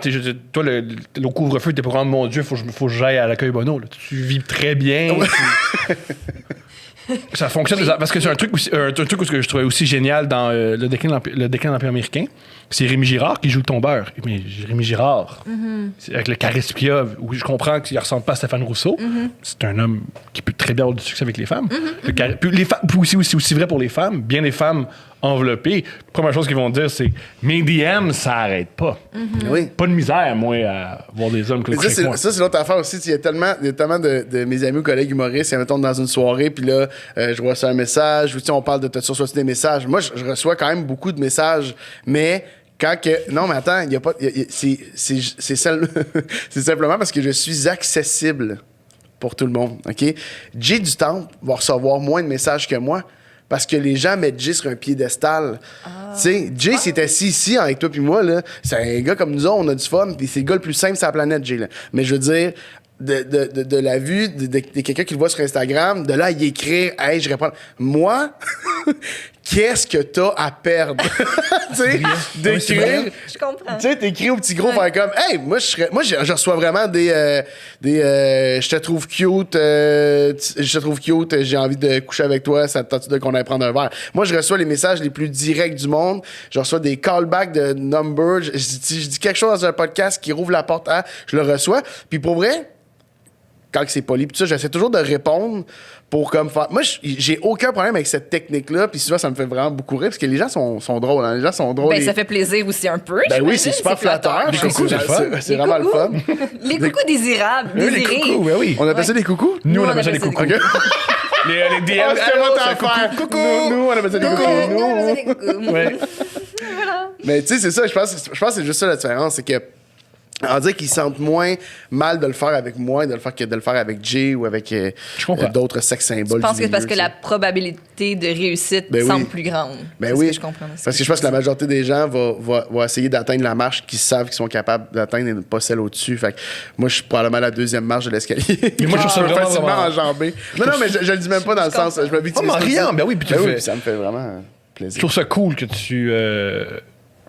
Toi, le couvre-feu, t'es pas vraiment, mon Dieu, faut que j'aille à l'accueil Bono. Là. Tu vis très bien. Ça fonctionne. Parce que c'est un truc où je trouvais aussi génial dans le déclin de l'Empire américain. C'est Rémi Girard qui joue le tombeur. Mais Rémi Girard, c'est avec le charisme qu'il a, où je comprends qu'il ressemble pas à Stéphane Rousseau, c'est un homme qui peut très bien avoir du succès avec les femmes. Puis les femmes, puis aussi vrai pour les femmes, bien les femmes enveloppées. Première chose qu'ils vont dire, c'est mes DM, ça arrête pas. Oui. Pas de misère, moi, à voir des hommes que Mais ça, c'est l'autre affaire aussi. Il y a tellement de mes amis ou collègues humoristes, mettons dans une soirée, puis là, je reçois un message, ou on parle de tu reçois des messages. Moi, je reçois quand même beaucoup de messages, mais quand que. Non, mais attends, il y a pas. C'est simplement parce que je suis accessible pour tout le monde. OK? Jay du Temple va recevoir moins de messages que moi. Parce que les gens mettent Jay sur un piédestal. Tu sais, Jay s'est assis ici avec toi puis moi, là. C'est un gars comme nous autres, on a du fun, puis c'est le gars le plus simple sur la planète, Jay, là. Mais je veux dire, de la vue de quelqu'un qui le voit sur Instagram, de là à y écrire, hey, je réponds. Moi, qu'est-ce que t'as à perdre? Tu sais, d'écrire. Je comprends. Tu sais, t'écris au petit gros, faire comme, hey, moi, je reçois vraiment des je te trouve cute, j'ai envie de coucher avec toi, ça te tente de qu'on aille prendre un verre. Moi, je reçois les messages les plus directs du monde, je reçois des callbacks de numbers, je dis quelque chose dans un podcast qui rouvre la porte à, je le reçois, puis pour vrai, quand c'est poli, puis ça, j'essaie toujours de répondre pour comme faire. Moi, j'ai aucun problème avec cette technique-là, puis souvent, ça me fait vraiment beaucoup rire, parce que les gens sont drôles, hein. Les gens sont drôles. Ben, ça fait plaisir aussi un peu. Ben oui, j'imagine. c'est super flatteur. Les coucous, c'est le fun. C'est vraiment le fun. Les coucous désirables, Les désirés. coucous, oui, oui. On appelle ça des coucous? Nous, on appelle ça des coucous. OK. Les DM, Ah, c'était allô, votre c'est affaire. coucou. Nous, on appelle ça des Nous, coucous. on appelle ça des coucous. Ouais. Mais tu sais, c'est ça, je pense que c'est juste ça la différence, c'est que on dirait qu'ils sentent moins mal de le faire avec moi que de le faire avec Jay ou avec d'autres sex symboles. Je pense que du c'est parce milieu, que la probabilité de réussite Ben semble oui. plus grande. Ben C'est ce oui, que je comprends aussi. parce que je pense que la majorité des gens vont essayer d'atteindre la marche qu'ils savent qu'ils sont capables d'atteindre et pas celle au-dessus. Fait que moi, je suis probablement à la deuxième marche de l'escalier. Mais moi, je trouve ça vraiment, facilement vraiment- enjamber. Non, mais je le dis même pas dans le sens. Je me victimise Oh, mais en pas de riant, ça. ben oui, puis tu le fais. puis ça me fait vraiment Je plaisir. trouve ça cool que tu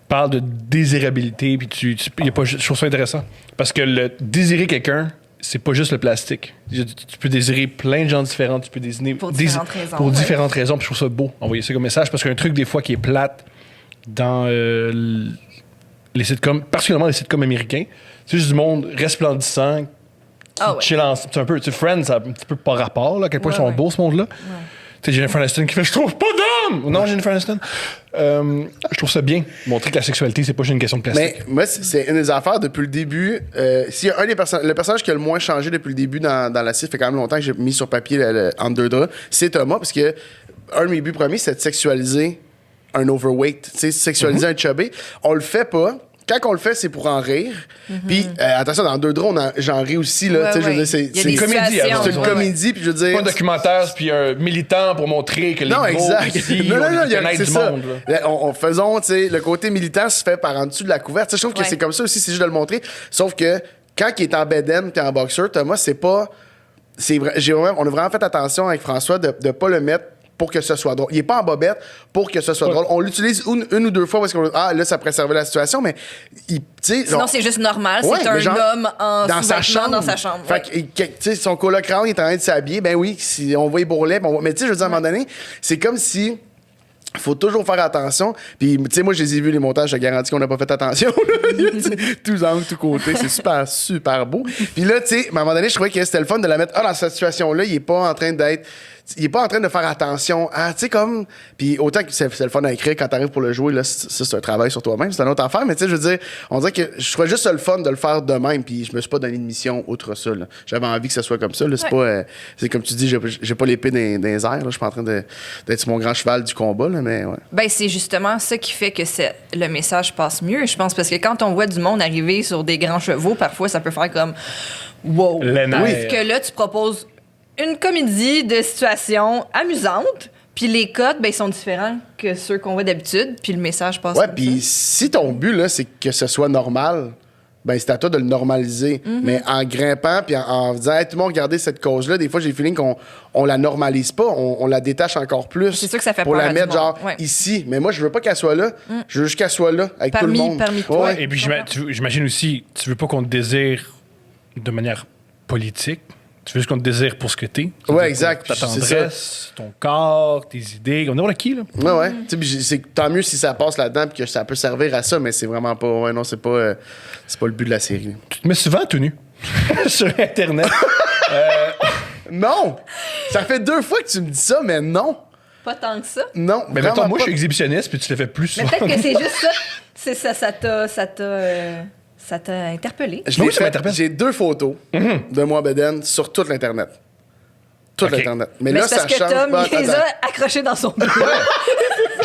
parles de désirabilité, puis je trouve ça intéressant. Parce que le désirer quelqu'un, c'est pas juste le plastique. Tu peux désirer plein de gens différents, tu peux désirer Pour différentes raisons, Pour ouais. différentes raisons, puis je trouve ça beau, envoyer ça comme message, parce qu'un truc des fois qui est plate dans les sitcoms, particulièrement les sitcoms américains, c'est juste du monde resplendissant qui Ah ouais. chill ensemble. C'est un peu, tu sais, Friends, ça a un petit peu pas rapport, là, à quel point ils sont beaux, ce monde-là. Tu sais, Jennifer Aniston qui fait « Je trouve pas d'homme! » Non, Jennifer Aniston. Je trouve ça bien. Montrer que la sexualité, c'est pas juste une question de plastique. Mais moi, c'est une des affaires depuis le début. S'il y a le personnage qui a le moins changé depuis le début dans la série, ça fait quand même longtemps que j'ai mis sur papier entre deux draps, c'est Thomas, parce que un de mes buts premiers, c'est de sexualiser un overweight, tu sais, sexualiser un chubby. On le fait pas. Quand on le fait, c'est pour en rire. Puis, attention, dans deux draps, j'en ris aussi. Là, tu sais, je veux dire, c'est une comédie. C'est une comédie, puis je veux dire... Pas un documentaire, puis un militant pour montrer que les non, gros exact. ici, non, connaissent c'est du ça. monde. Là. Faisons, tu sais, le côté militant se fait par en dessous de la couverte. Tu sais, je trouve que c'est comme ça aussi, c'est juste de le montrer. Sauf que quand il est en bedaine, t'es en boxeur, Thomas, c'est pas... on a vraiment fait attention avec François de pas le mettre pour que ce soit drôle. Il est pas en bobette pour que ce soit drôle. On l'utilise une ou deux fois parce qu'on là, ça préservait la situation, mais sinon, c'est juste normal. C'est un homme en dans sa chambre. Dans sa chambre. Fait que, tu sais, son coloc il est en train de s'habiller. Ben oui, si on voit les bourrelets, mais tu sais, je veux dire, à un moment donné, c'est comme si... Faut toujours faire attention. Puis, tu sais, moi, je les ai vus, les montages, je te garantis qu'on n'a pas fait attention. Tous angles, tous côtés. C'est super, super beau. Puis là, tu sais, à un moment donné, je trouvais que c'était le fun de la mettre. Dans cette situation-là, il est pas en train de faire attention à, tu sais, comme. Puis autant que c'est le fun à écrire quand t'arrives pour le jouer, là, ça, c'est un travail sur toi-même, c'est une autre affaire. Mais tu sais, je veux dire, on dirait que je trouvais juste ça le fun de le faire de même. Puis je me suis pas donné de mission outre ça, là. J'avais envie que ça soit comme ça, là. C'est pas. C'est comme tu dis, j'ai pas l'épée dans les airs, là. Je suis pas en train d'être sur mon grand cheval du combat, là, mais ouais. Ben, c'est justement ça qui fait que le message passe mieux, je pense, parce que quand on voit du monde arriver sur des grands chevaux, parfois, ça peut faire comme wow. Oui. Que là, tu proposes une comédie de situation amusante, puis les codes, ben, ils sont différents que ceux qu'on voit d'habitude, puis le message passe Ouais, comme puis si ton but, là, c'est que ce soit normal, ben c'est à toi de le normaliser. Mais en grimpant, puis en disant, hey, tout le monde, regardez cette cause-là, des fois, j'ai le feeling qu'on la normalise pas, on la détache encore plus. C'est sûr que ça fait pour peur la à du mettre, monde. genre, Ouais. ici. Mais moi, je veux pas qu'elle soit là. Je veux juste qu'elle soit là, avec tout le monde. Parmi toi. Ouais. Et puis, j'imagine aussi, tu veux pas qu'on te désire de manière politique. Tu veux juste qu'on te désire pour ce que t'es. Ouais, exact. Ta Puis c'est tendresse, ton corps, tes idées. On est voilà qui, là? Ouais. Tu sais, puis tant mieux si ça passe là-dedans puis que ça peut servir à ça, mais c'est vraiment pas. Ouais, non, c'est pas le but de la série. Tu te mets souvent tout nu sur Internet. Non! Ça fait 2 fois que tu me dis ça, mais non! Pas tant que ça. Non, Mais vraiment mettons, moi, pas. je suis exhibitionniste, puis tu le fais plus Mais souvent. peut-être que c'est juste ça. C'est ça t'a interpellé. Je l'ai Oui, ça fait. m'interpelle. J'ai 2 photos de moi, Beden, sur toute l'Internet. Toute Ok. l'Internet. Mais Mais là, c'est ça parce que change. Tom, Bon, il les attends. a accrochés dans son bureau.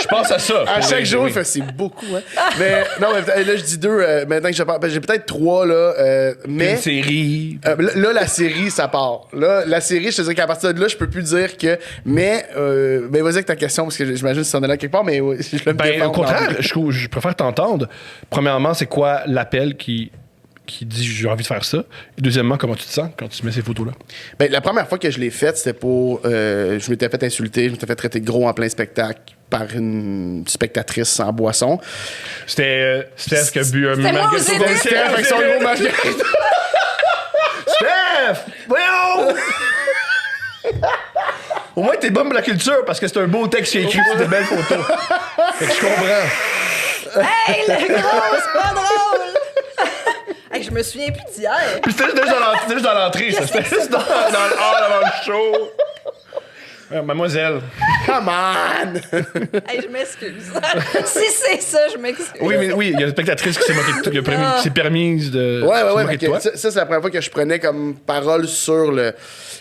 Je pense à ça. À pour chaque les jour, jouer. il fait c'est beaucoup, hein. Mais non, mais là, je dis 2. Maintenant que je parle, j'ai peut-être 3, là. Mais. Une série. Là, la série, ça part. Là, la série, je te dis qu'à partir de là, je peux plus dire que. Mais vas-y avec ta question, parce que j'imagine que ça en est là quelque part, mais ouais, je vais me Ben, défendre. au contraire, je préfère t'entendre. Premièrement, c'est quoi l'appel qui dit j'ai envie de faire ça? Et deuxièmement, comment tu te sens quand tu mets ces photos-là? Ben, la première fois que je l'ai faite, c'était pour. Je m'étais fait insulter, je m'étais fait traiter de gros en plein spectacle par une spectatrice en boisson. C'était Steph qui a bu un C'était moi margarita. aussi, Steph avec son gros margarita. Steph! Voyons! Au moins, t'es bonne pour la culture parce que c'est un beau texte qui est écrit sur des belles photos. Fait que je comprends. Hey, le gros, c'est pas drôle! Hey, je me souviens plus d'hier. Puis c'était juste dans l'entrée, ça. C'était juste dans le hall avant le show. Mademoiselle. Come on! Hey, je m'excuse. Si c'est ça, je m'excuse. Oui, mais oui, il y a une spectatrice qui s'est moquée de toi, qui s'est permise de Ouais, se moquer fait de que toi. ça, c'est la première fois que je prenais comme parole sur le.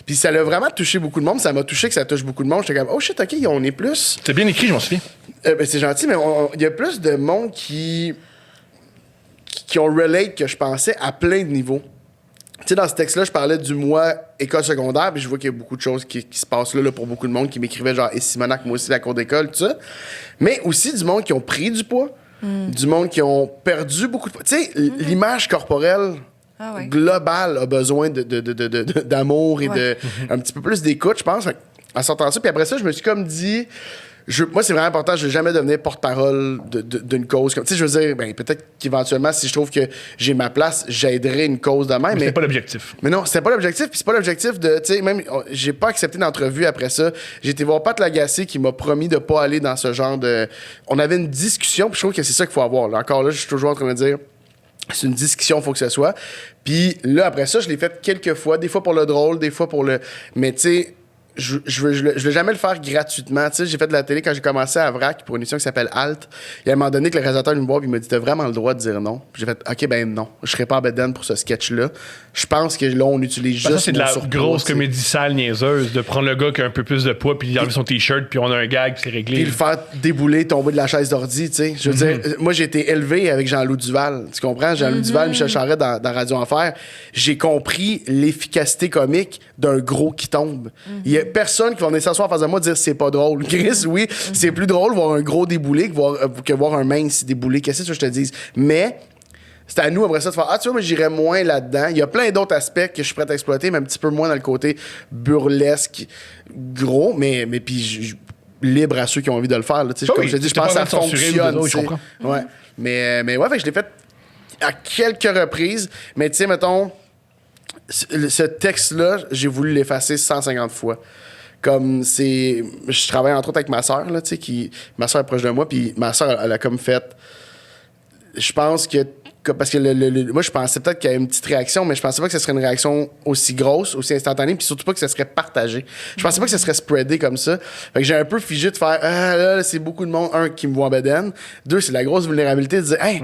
Puis ça l'a vraiment touché beaucoup de monde. Ça m'a touché que ça touche beaucoup de monde. J'étais comme, oh shit, ok, on est plus. C'est bien écrit, je m'en souviens. Ben, c'est gentil, mais il y a plus de monde qui ont relate que je pensais à plein de niveaux. Tu sais, dans ce texte-là, je parlais du moi école secondaire, puis je vois qu'il y a beaucoup de choses qui se passent là pour beaucoup de monde qui m'écrivait genre, et Simonac, moi aussi, la cour d'école, tout ça. Mais aussi du monde qui ont pris du poids, du monde qui ont perdu beaucoup de poids. Tu sais, l'image corporelle Ah ouais. globale a besoin d'amour et Ouais. un petit peu plus d'écoute, je pense. Fait en sortant ça, puis après ça, je me suis comme dit. Moi, c'est vraiment important, je ne vais jamais devenir porte-parole d'une cause. Tu sais, je veux dire, ben, peut-être qu'éventuellement, si je trouve que j'ai ma place, j'aiderai une cause de même. Mais c'est pas l'objectif. Mais non, c'était pas l'objectif. Puis c'est pas l'objectif de. Tu sais, même, j'ai pas accepté d'entrevue après ça. J'ai été voir Pat Lagacé qui m'a promis de pas aller dans ce genre de. On avait une discussion, puis je trouve que c'est ça qu'il faut avoir. Là. Encore là, je suis toujours en train de dire. C'est une discussion, il faut que ce soit. Puis là, après ça, je l'ai fait quelques fois, des fois pour le drôle, des fois pour le. Mais tu sais. je vais jamais le faire gratuitement. Tu sais, j'ai fait de la télé quand j'ai commencé à VRAC pour une émission qui s'appelle Alt. Et à un moment donné, que le réalisateur me voit, il m'a dit, t'as vraiment le droit de dire non. Puis j'ai fait, OK, ben non. Je serai pas en bedaine pour ce sketch-là. Je pense que là, on utilise juste. Ça, c'est de la surpoids, grosse tu sais. comédie sale niaiseuse, de prendre le gars qui a un peu plus de poids, puis enlever son t-shirt, puis on a un gag, puis c'est réglé. Puis le faire débouler, tomber de la chaise d'ordi, tu sais. Je veux dire, moi, j'ai été élevé avec Jean-Loup Duval. Tu comprends? Jean-Loup Duval, Michel Charest dans Radio Enfer. J'ai compris l'efficacité comique d'un gros qui tombe. Il y a personne qui va venir s'asseoir en face de moi et dire c'est pas drôle. Chris, oui, c'est plus drôle voir un gros débouler que voir un mince débouler. Qu'est-ce que je te dis? Mais c'est à nous, après ça, de faire ah, tu vois, moi, j'irais moins là-dedans. Il y a plein d'autres aspects que je suis prêt à exploiter, mais un petit peu moins dans le côté burlesque, gros, mais puis libre à ceux qui ont envie de le faire. Là, Ah comme oui, je te dis, je t'es pense pas que ça en train de censurer fonctionne. ou de- tu sais. je comprends. Ouais. Mais ouais, fait que je l'ai fait à quelques reprises. Mais tu sais, mettons, ce texte-là, j'ai voulu l'effacer 150 fois. Comme c'est. Je travaille entre autres avec ma soeur, là, tu sais, ma soeur est proche de moi, puis ma soeur, elle a comme fait. Je pense que. Parce que moi, je pensais peut-être qu'il y avait une petite réaction, mais je pensais pas que ce serait une réaction aussi grosse, aussi instantanée, puis surtout pas que ce serait partagé. Je pensais pas que ce serait spreadé comme ça. Fait que j'ai un peu figé de faire ah là, c'est beaucoup de monde. Un, qui me voit en bedaine. Deux, c'est la grosse vulnérabilité de dire hey,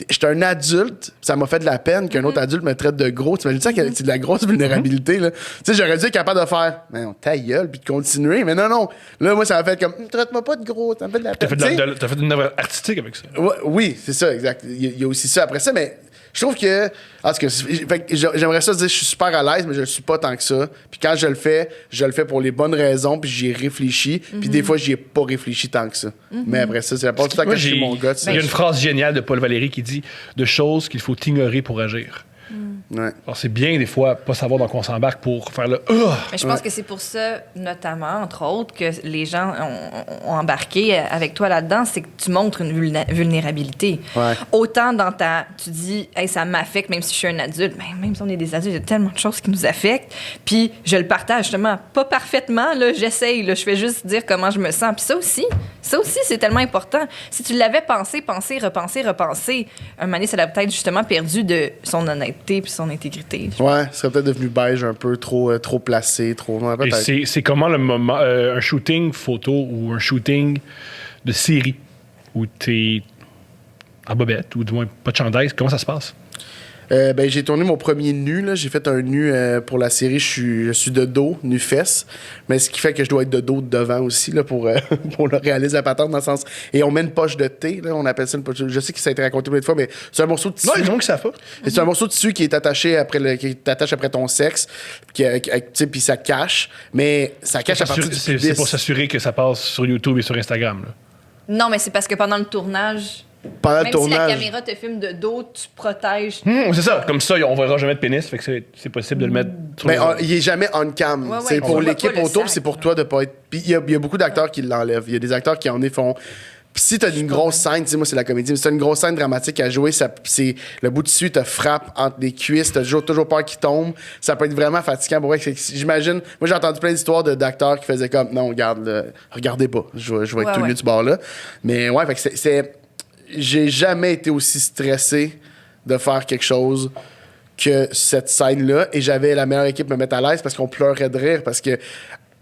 j'étais un adulte, ça m'a fait de la peine qu'un autre adulte me traite de gros. Tu imagines ça, c'est de la grosse vulnérabilité, là. Tu sais, j'aurais dû être capable de faire, mais non, ta gueule, puis de continuer. Mais non. Là, moi, ça m'a fait comme, traite-moi pas de gros, ça me fait de la T'as peine. fait, Tu sais, t'as fait une œuvre artistique avec ça. ouais, oui, c'est ça, exact. Il y a aussi ça après ça, mais je trouve que. En tout cas, fait que j'aimerais ça dire je suis super à l'aise, mais je le suis pas tant que ça. Puis quand je le fais pour les bonnes raisons, puis j'y ai réfléchi. Puis des fois, j'y ai pas réfléchi tant que ça. Mais après ça, c'est la part du temps que Moi, je suis mon gars. tu sais. il y a une phrase géniale de Paul Valéry qui dit « De choses qu'il faut ignorer pour agir Ouais. ». Alors, c'est bien, des fois, pas savoir dans quoi on s'embarque pour faire le « Mais je pense que c'est pour ça, notamment, entre autres, que les gens ont embarqué avec toi là-dedans, c'est que tu montres une vulnérabilité. Ouais. Autant dans tu dis, hey, ça m'affecte, même si je suis un adulte, mais même si on est des adultes, il y a tellement de choses qui nous affectent. Puis je le partage justement, pas parfaitement, là, j'essaye, là, je fais juste dire comment je me sens. Puis ça aussi, c'est tellement important. Si tu l'avais repensé, un moment donné, ça aurait peut-être justement perdu de son honnêteté puis son intégrité. Ouais, ça serait peut-être devenu beige un peu, trop placé, trop. Ouais, Et peut-être. c'est comment le moment, un shooting photo ou un shooting de série où t'es en bobette ou du moins pas de chandail, comment ça se passe? Ben, j'ai tourné mon premier nu, là. J'ai fait un nu pour la série. Je suis de dos, nu-fesse. Mais ce qui fait que je dois être de dos devant aussi, là, pour le réaliser la patente, dans le sens. Et on met une poche de thé, là. On appelle ça une poche. Je sais que ça a été raconté plein de fois, mais c'est un morceau de tissu. Non, ils ont que ça fait. Et c'est un morceau de tissu qui est attaché qui t'attache après ton sexe, tu sais, puis ça cache, mais ça cache à partir du C'est pubis. pour s'assurer que ça passe sur YouTube et sur Instagram. Là. Non, mais c'est parce que pendant le tournage, Pendant le même si la tournage. caméra te filme de dos, tu protèges. C'est ça, comme ça, on verra jamais de pénis, fait que c'est possible de le mettre sur Mais le- il est jamais on cam. Ouais, C'est on pour voit l'équipe pas le autour, sac, c'est pour toi de pas être. Puis il y a beaucoup d'acteurs qui l'enlèvent. Il y a des acteurs qui en font. Puis si t'as une grosse scène, tu sais, moi c'est la comédie, mais si t'as une grosse scène dramatique à jouer, c'est le bout de tissu te frappe entre les cuisses, t'as toujours peur qu'il tombe. Ça peut être vraiment fatigant pour vrai. J'imagine, moi j'ai entendu plein d'histoires d'acteurs qui faisaient comme non, regardez pas, je vais être Ouais, tout nu ouais. de ce bord-là. Mais ouais, fait que j'ai jamais été aussi stressé de faire quelque chose que cette scène-là, et j'avais la meilleure équipe me mettre à l'aise parce qu'on pleurait de rire, parce que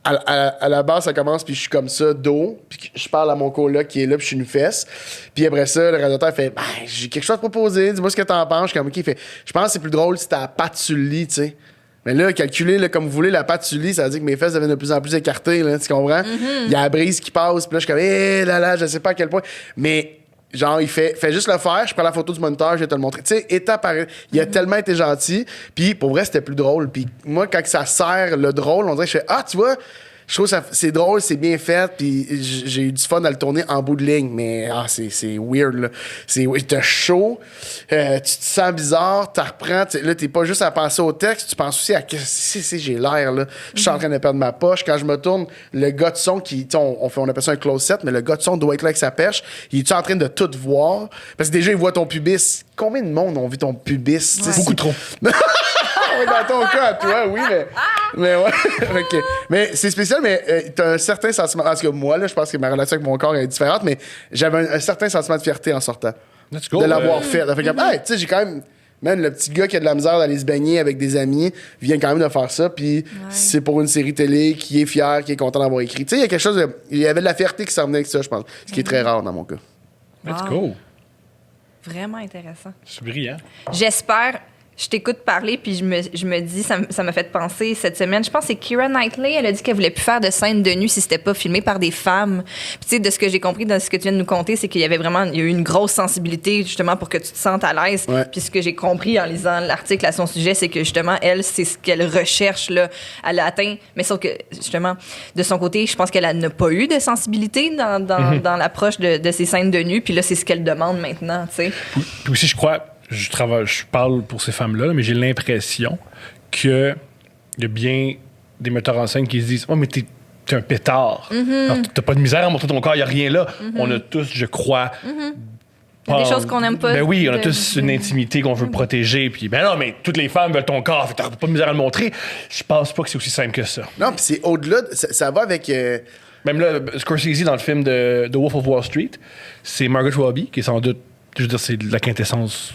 à la base, ça commence, puis je suis comme ça, dos, puis je parle à mon coloc qui est là, puis je suis une fesse. Puis après ça, le réalisateur fait « j'ai quelque chose à te proposer, dis-moi ce que t'en penses. » Je suis comme « OK. » Il fait « Je pense que c'est plus drôle si t'as la patte sur le lit, tu sais. » Mais là, calculez là, comme vous voulez, la patte sur le lit, ça veut dire que mes fesses deviennent de plus en plus écartées, là, tu comprends? Il y a la brise qui passe, puis là, je suis comme hé là, je sais pas à quel point. Mais genre, il fait juste le faire, je prends la photo du moniteur, je vais te le montrer. Tu sais, étape par il a tellement été gentil, puis pour vrai, c'était plus drôle. Puis moi, quand ça sert le drôle, on dirait que je fais ah, tu vois, je trouve ça c'est drôle, c'est bien fait, puis j'ai eu du fun à le tourner en bout de ligne, mais c'est weird, là. T'as chaud, tu te sens bizarre, t'en reprends, là, t'es pas juste à penser au texte, tu penses aussi à si j'ai l'air, là. Je suis en train de perdre ma poche. Quand je me tourne, le gars de son qui, on appelle ça un close set, mais le gars de son doit être là avec sa pêche. Il est en train de tout voir? Parce que déjà, il voit ton pubis. Combien de monde ont vu ton pubis? Tu sais, Beaucoup trop. Ouais, dans ton cas, toi, oui, mais ouais, ok. Mais c'est spécial, mais t'as un certain sentiment. Parce que moi, là, je pense que ma relation avec mon corps est différente, mais j'avais un certain sentiment de fierté en sortant. Let's go. De l'avoir fait. Ça fait comme, hey, tu sais, j'ai quand même. man, le petit gars qui a de la misère d'aller se baigner avec des amis vient quand même de faire ça, puis c'est pour une série télé qui est fier, qui est content d'avoir écrit. Tu sais, il y a quelque chose il y avait de la fierté qui s'en venait avec ça, je pense. Ce qui est très rare dans mon cas. Let's Wow. go. Vraiment intéressant. C'est brillant. J'espère. Je t'écoute parler, puis je me dis, ça m'a fait penser cette semaine. Je pense que c'est Keira Knightley. Elle a dit qu'elle voulait plus faire de scènes de nu si c'était pas filmé par des femmes. Puis, tu sais, de ce que j'ai compris dans ce que tu viens de nous conter, c'est qu'il y a eu une grosse sensibilité, justement, pour que tu te sentes à l'aise. Ouais. Puis, ce que j'ai compris en lisant l'article à son sujet, c'est que, justement, elle, c'est ce qu'elle recherche, là. Elle a atteint. Mais sauf que, justement, de son côté, je pense qu'elle n'a pas eu de sensibilité dans l'approche de ces scènes de nu. Puis là, c'est ce qu'elle demande maintenant, tu sais. Puis aussi, je crois, je parle pour ces femmes-là, mais j'ai l'impression qu'il y a bien des metteurs en scène qui se disent « Oh, mais t'es un pétard. Alors, t'as pas de misère à montrer ton corps, il n'y a rien là. On a tous, je crois... Il y a des choses qu'on n'aime pas. Ben oui, on a tous une intimité qu'on veut protéger. Puis, ben non, mais toutes les femmes veulent ton corps. Fait que t'as pas de misère à le montrer. Je pense pas que c'est aussi simple que ça. Non, puis c'est au-delà, ça va avec... Même là, Scorsese, dans le film de The Wolf of Wall Street, c'est Margaret Robbie, qui est sans doute, je veux dire, c'est la quintessence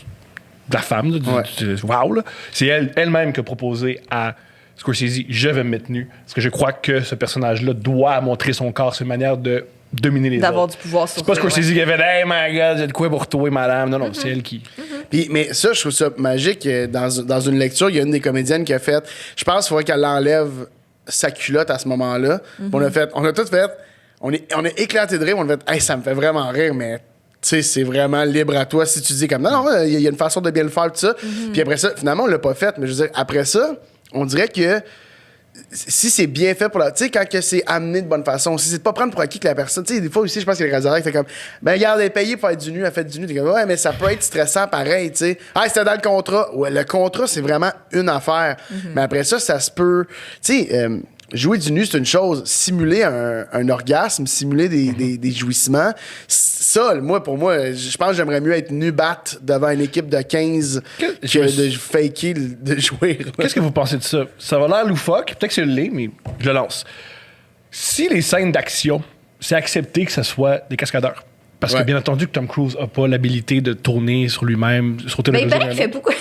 de la femme. Là, wow, là. C'est elle-même qui a proposé à Scorsese, je vais me mettre nu. Parce que je crois que ce personnage-là doit montrer son corps, c'est une manière de dominer les D'avoir autres. du pouvoir sur C'est pas ça, Scorsese qui avait dit « Hey, my God, j'ai de quoi pour toi, madame. » Non, non, c'est elle qui... Puis, mais ça, je trouve ça magique. Dans une lecture, il y a une des comédiennes qui a fait... Je pense qu'il faudrait qu'elle enlève sa culotte à ce moment-là. Puis on a tout fait... On est éclaté de rire. On a fait « Hey, ça me fait vraiment rire, mais... » Tu sais, c'est vraiment libre à toi si tu dis comme non, il y a une façon de bien le faire, tout ça. Puis après ça, finalement, on l'a pas fait. Mais je veux dire, après ça, on dirait que si c'est bien fait pour la. Tu sais, quand que c'est amené de bonne façon, si c'est de pas prendre pour acquis que la personne. Tu sais, des fois aussi, je pense que les réalisateurs fait comme ben, regarde, elle est payée pour faire du nu, elle fait du nu. T'es comme ouais, mais ça peut être stressant pareil, tu sais. Ah, c'était dans le contrat. Ouais, le contrat, c'est vraiment une affaire. Mais après ça, ça se peut. Tu sais, jouer du nu, c'est une chose. Simuler un orgasme, simuler des jouissements, ça, pour moi, je pense que j'aimerais mieux être nu-bat devant une équipe de 15 que de faker de jouer. Qu'est-ce que vous pensez de ça? Ça va l'air loufoque, peut-être que c'est le lait, mais je le lance. Si les scènes d'action, c'est accepté que ce soit des cascadeurs. Parce que, bien entendu, que Tom Cruise n'a pas l'habilité de tourner sur lui-même, sauter Mais le il paraît qu'il fait beaucoup.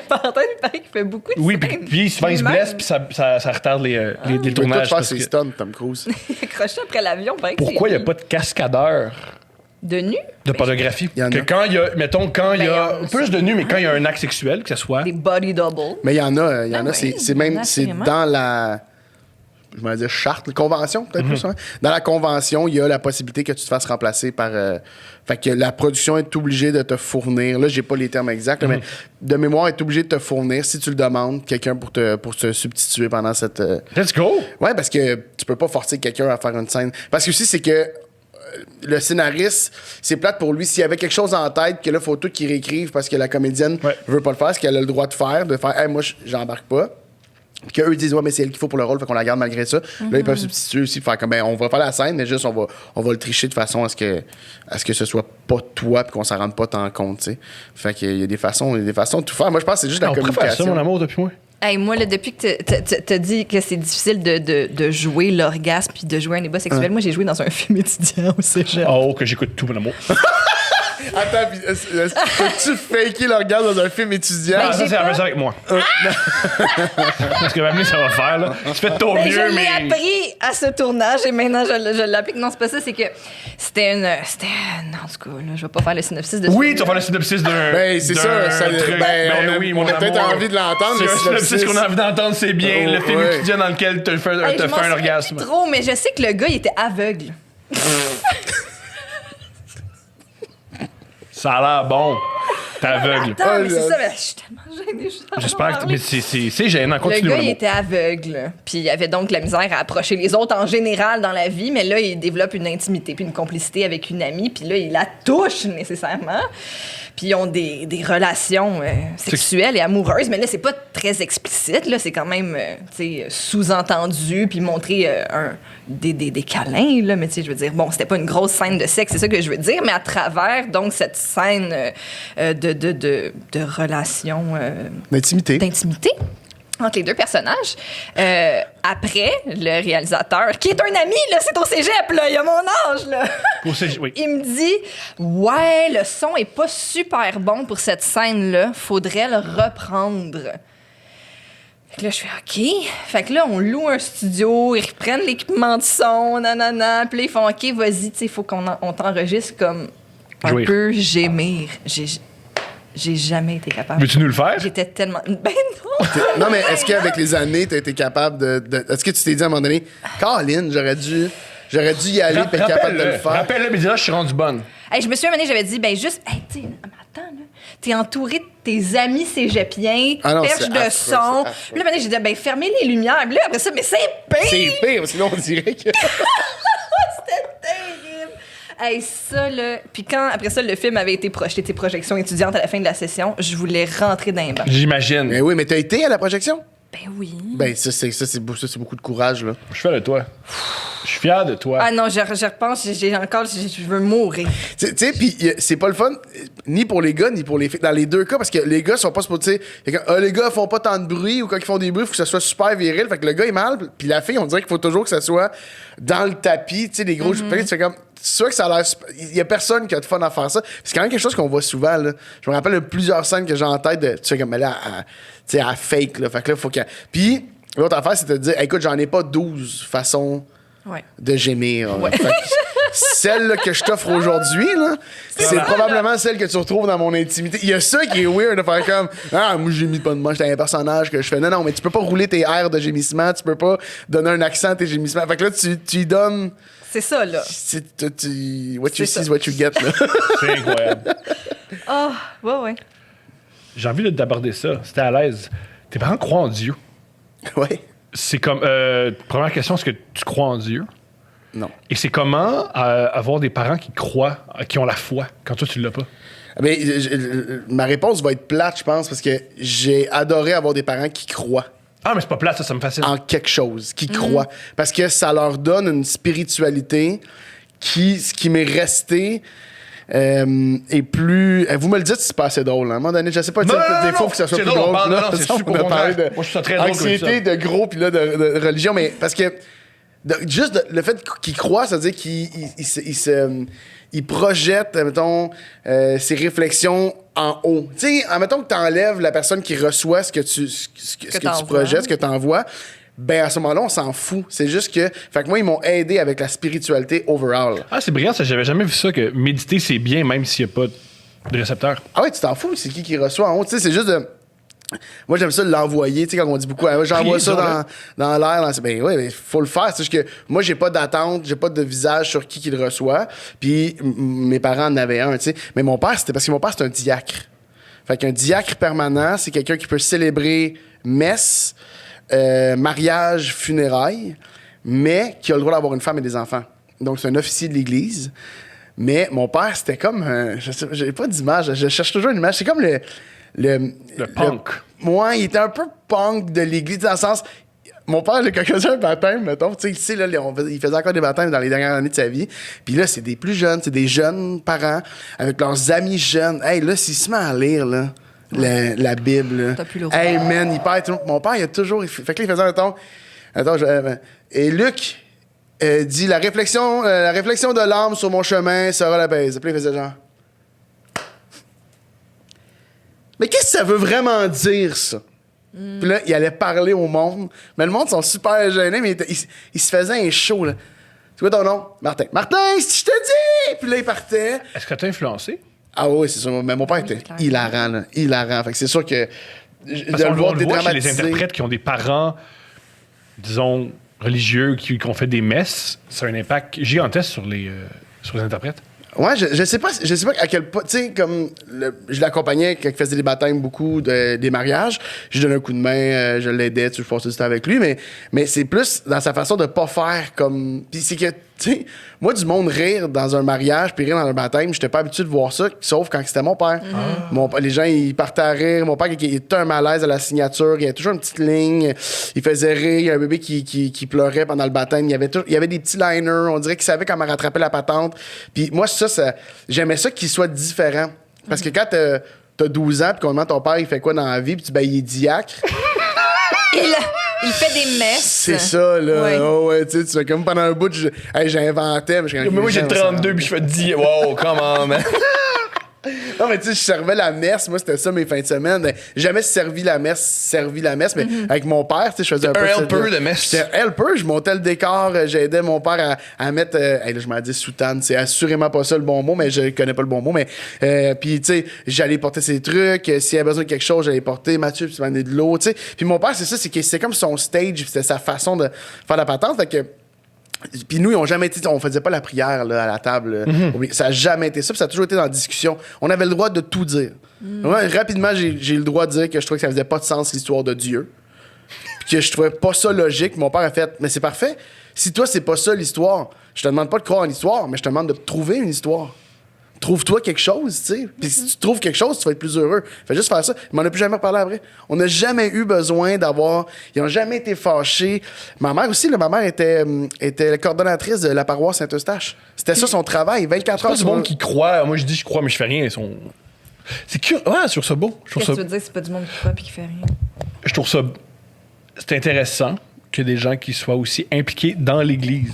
Parenthèse, il paraît qu'il fait beaucoup de Oui, scènes puis souvent il se lui-même. blesse, puis ça retarde les Il peut tout tournages. faire parce ses que- stuns, Tom Cruise. Accroché après l'avion, paraît que Pourquoi il c'est n'y a pas de cascadeur de nu? de pornographie? Il y en Que a. quand il y a, mettons, quand il y a Ben, plus de nu, mais quand il y a un acte sexuel, que ce soit... Des body double. Mais il y en a, Ah oui, c'est il y en même a c'est absolument. dans la je vais dire charte, convention peut-être plus. Hein? Dans la convention, il y a la possibilité que tu te fasses remplacer par fait que la production est obligée de te fournir. Là, j'ai pas les termes exacts, là, mais de mémoire est obligée de te fournir si tu le demandes quelqu'un pour te substituer pendant cette Let's go! Ouais, parce que tu peux pas forcer quelqu'un à faire une scène. Parce que aussi, c'est que le scénariste, c'est plate pour lui. S'il y avait quelque chose en tête, que là, il faut tout qu'il réécrive parce que la comédienne veut pas le faire, ce qu'elle a le droit de faire, hey, moi, j'embarque pas. Puis qu'eux disent, ouais, mais c'est elle qu'il faut pour le rôle, fait qu'on la garde malgré ça. Là, ils peuvent substituer aussi, faire comme, ben, on va faire la scène, mais juste, on va le tricher de façon à ce que ce soit pas toi, puis qu'on s'en rende pas tant compte, tu sais. Fait qu'il y a des façons de tout faire. Moi, je pense que c'est juste la On pourrait faire ça, communication. mon amour, depuis moi. Hey, moi, là, depuis que t'as dit que c'est difficile de jouer l'orgasme puis de jouer un débat sexuel, moi, j'ai joué dans un film étudiant au cégep. Oh, que j'écoute tout, mon amour. Attends, puis, peux-tu faker l'orgasme dans un film étudiant? Ah, ça, c'est la ça avec moi. Parce que même ça va faire, là. Tu fais de ton Ben, mieux, je l'ai mais... appris à ce tournage et maintenant je l'applique. Non, c'est pas ça, c'est que c'était non, en tout cas, là, je vais pas faire le synopsis de Oui, ce tu vas faire le synopsis d'un... Ben, c'est ça. d'un truc. Ben oui, on mon a peut-être amour. envie de l'entendre, C'est le un synopsis qu'on a envie d'entendre, c'est bien. Oh, Le film ouais. étudiant dans lequel tu fais Hey, je m'en un souviens orgasme. plus trop, mais je sais que le gars, il était aveugle. Ça a l'air bon. T'es aveugle. Attends, mais Oh, c'est là. ça, mais je suis tellement gênée. J'espère que... Mais c'est gênant. Le Continue, gars, mon il amour. était aveugle. Puis il avait donc la misère à approcher les autres en général dans la vie, mais là, il développe une intimité puis une complicité avec une amie, puis là, il la touche nécessairement. Puis ils ont des relations sexuelles et amoureuses, mais là, c'est pas très explicite, là, c'est quand même tu sais, sous-entendu, puis montrer des câlins, là, mais tu sais, je veux dire, bon, c'était pas une grosse scène de sexe, c'est ça que je veux dire, mais à travers, donc, cette scène de relations... D'intimité. d'intimité entre les deux personnages. Après, le réalisateur, qui est un ami, là, c'est au cégep, là, il a mon âge, là. Oui. Il me dit, ouais, le son est pas super bon pour cette scène-là, faudrait le reprendre. Fait que là, je fais OK. Fait que là, on loue un studio, ils reprennent l'équipement de son, nanana. Puis là, ils font OK, vas-y, tu sais, il faut on t'enregistre comme un Jouir. peu gémir. J'ai jamais été capable. Veux-tu nous le faire? J'étais tellement. Ben non! Non, mais est-ce qu'avec les années, t'as été capable de. Est-ce que tu t'es dit à un moment donné, Caroline, j'aurais dû y aller et être capable de le faire? Rappelle-le, mais dis-là, je suis rendu bonne. Hey, je me suis amenée, j'avais dit, ben juste, hey, tu sais, mais attends, là, t'es entouré de tes amis cégepiens, Ah non, perche c'est de affreux, son. c'est affreux. Puis là, maintenant, j'ai dit, ben fermez les lumières. Puis là, après ça, mais c'est pire! C'est pire, parce que là, on dirait que. C'était terrible! Hey, ça, là. Puis quand, après ça, le film avait été projeté, tes projections étudiantes à la fin de la session, je voulais rentrer dans les bancs. J'imagine. Mais oui, mais t'as été à la projection? Ben oui. Ben, c'est beaucoup de courage, là. Je suis fier de toi. Je suis fier de toi. Ah non, je repense, je veux mourir. Tu sais, puis c'est pas le fun, ni pour les gars, ni pour les filles. Dans les deux cas, parce que les gars sont pas supposés. Les gars font pas tant de bruit, ou quand ils font des bruits, il faut que ça soit super viril. Fait que le gars est mal, puis la fille, on dirait qu'il faut toujours que ça soit dans le tapis, tu sais, des gros. Fait que tu fais comme. C'est sûr que ça a l'air. Il y a personne qui a de fun à faire ça. C'est quand même quelque chose qu'on voit souvent, là. Je me rappelle de plusieurs scènes que j'ai en tête de. Tu sais, comme, mais là, tu sais, à fake, là. Fait que là, faut qu'il. Puis, l'autre affaire, c'est de dire, écoute, j'en ai pas 12 façons Ouais. de gémir. Fait que celle là, que je t'offre aujourd'hui, là, c'est probablement celle que tu retrouves dans mon intimité. Il y a ça qui est weird de faire comme ah, moi, j'ai mis pas de moi, j'étais un personnage que je fais. Non, mais tu peux pas rouler tes airs de gémissement, tu peux pas donner un accent à tes gémissements. Fait que là, tu y donnes. C'est ça, là. What you see is what you get, là. C'est incroyable. Ah, ouais. J'ai envie d'aborder ça. C'était à l'aise. Tes parents croient en Dieu. Ouais. C'est comme. Première question, est-ce que tu crois en Dieu? Non. Et c'est comment avoir des parents qui croient, qui ont la foi, quand toi, tu l'as pas? Mais ma réponse va être plate, je pense, parce que j'ai adoré avoir des parents qui croient. Ah, mais c'est pas plate, ça me fascine. En quelque chose, qui croient. Parce que ça leur donne une spiritualité ce qui m'est resté est plus... Vous me le dites, c'est pas assez drôle. Hein? À un moment donné, je sais pas, des fois, faut que ça soit C'est plus drôle, drôle. on parle- Là, non, c'est on super a parlé contraire. de Moi, je trouve ça très drôle comme anxiété, de gros, puis là, de religion. Mais parce que le fait qu'ils croient, ça veut dire qu'ils projettent, mettons, ses réflexions en haut. Tu sais, admettons que tu enlèves la personne qui reçoit ce que tu projettes, ce que tu envoies, ben à ce moment-là, on s'en fout. C'est juste que... Fait que moi, ils m'ont aidé avec la spiritualité overall. Ah, c'est brillant, ça. J'avais jamais vu ça, que méditer, c'est bien, même s'il n'y a pas de récepteur. Ah ouais, tu t'en fous, c'est qui reçoit en haut. Tu sais, c'est juste de... Moi, j'aime ça l'envoyer, tu sais, quand on dit beaucoup, ah, j'envoie Prier ça dans l'air. Ben oui, mais faut le faire. C'est juste que moi, j'ai pas d'attente, j'ai pas de visage sur qui le reçoit. Puis mes parents en avaient un, tu sais. Mais mon père, c'était parce que mon père, c'est un diacre. Fait qu'un diacre permanent, c'est quelqu'un qui peut célébrer messe, mariage, funérailles, mais qui a le droit d'avoir une femme et des enfants. Donc, c'est un officier de l'Église. Mais mon père, c'était comme... j'ai pas d'image, je cherche toujours une image. C'est comme le punk. Moi, il était un peu punk de l'Église, dans le sens... Mon père, quand il faisait un baptême, mettons, tu sais, là, il faisait encore des baptêmes dans les dernières années de sa vie. Puis là, c'est des plus jeunes, c'est des jeunes parents avec leurs amis jeunes. Hey, là, s'il se met à lire, là, la Bible, là, T'as plus le droit. hey, man, il perd tout. Mon père, il a toujours... Fait que là, il faisait un ton... Attends, et Luc dit la réflexion de l'âme sur mon chemin sera la baise. Puis là, il faisait genre... Mais qu'est-ce que ça veut vraiment dire, ça? Puis là, il allait parler au monde. Mais le monde sont super gênés, mais il se faisait un show, là. C'est quoi ton nom? Martin. Martin, si je te dis! Puis là, il partait. Est-ce que ça t'a influencé? Ah oui, c'est sûr. Mais mon père était clair. hilarant, là. Hilarant. Fait que c'est sûr que... Parce qu'on de le voir le voit chez les dédramatiser... interprètes qui ont des parents, disons, religieux, qui ont fait des messes, ça a un impact gigantesque sur les interprètes. Ouais, je sais pas à quel point, tu sais, comme je l'accompagnais quand il faisait des baptêmes, beaucoup des mariages, je lui donnais un coup de main, je l'aidais, je passais du temps avec lui, mais c'est plus dans sa façon de pas faire comme, puis c'est que, tu sais, moi du monde rire dans un mariage puis rire dans un baptême, j'étais pas habitué de voir ça, sauf quand c'était mon père. Les gens ils partaient à rire, mon père il était un malaise à la signature, il y avait toujours une petite ligne, il faisait rire, il y a un bébé qui pleurait pendant le baptême, il y avait des petits liners, on dirait qu'il savait comment rattraper la patente. Puis moi ça j'aimais ça qu'il soit différent. Parce que quand t'as 12 ans, puis qu'on demande ton père, il fait quoi dans la vie, puis tu dis, ben, il est diacre. Il fait des messes. C'est ça, là. Ouais. Oh, ouais, tu sais, tu fais comme pendant un bout, j'inventais. Mais moi, j'ai 32 puis je fais 10. Wow, come on, man. Non, mais tu sais, je servais la messe. Moi, c'était ça mes fins de semaine. J'ai jamais servi la messe, mais avec mon père, tu sais, je faisais un peu helper de messe. J'étais helper, je montais le décor, j'aidais mon père à mettre. Là, je m'en dis soutane, c'est assurément pas ça le bon mot, mais je connais pas le bon mot. Mais puis, tu sais, j'allais porter ses trucs. S'il y avait besoin de quelque chose, j'allais porter. Mathieu, tu m'amener de l'eau, tu sais. Puis mon père, c'est ça, c'est que c'est comme son stage, c'était sa façon de faire la patente. Fait que. Puis nous, ils ont jamais été. On faisait pas la prière là, à la table. Ça a jamais été ça. Puis ça a toujours été dans la discussion. On avait le droit de tout dire. Moi, rapidement, j'ai le droit de dire que je trouvais que ça faisait pas de sens l'histoire de Dieu. Puis que je trouvais pas ça logique. Mon père a fait, mais c'est parfait. Si toi, c'est pas ça l'histoire, je te demande pas de croire en l'histoire, mais je te demande de trouver une histoire. Trouve-toi quelque chose, tu sais. Puis si tu trouves quelque chose, tu vas être plus heureux. Fais juste faire ça. Il m'en a plus jamais reparlé après. On n'a jamais eu besoin d'avoir. Ils n'ont jamais été fâchés. Ma mère aussi, là, ma mère était la coordonnatrice de la paroisse Saint-Eustache. C'était ça son travail, 24 C'est heures pas du sur monde qui croit. Moi, je dis je crois, mais je fais rien. C'est curieux. Ouais, je trouve ça beau. Je trouve Qu'est-ce que ça. tu veux dire, c'est pas du monde qui croit puis qui fait rien? Je trouve ça. C'est intéressant que des gens qui soient aussi impliqués dans l'Église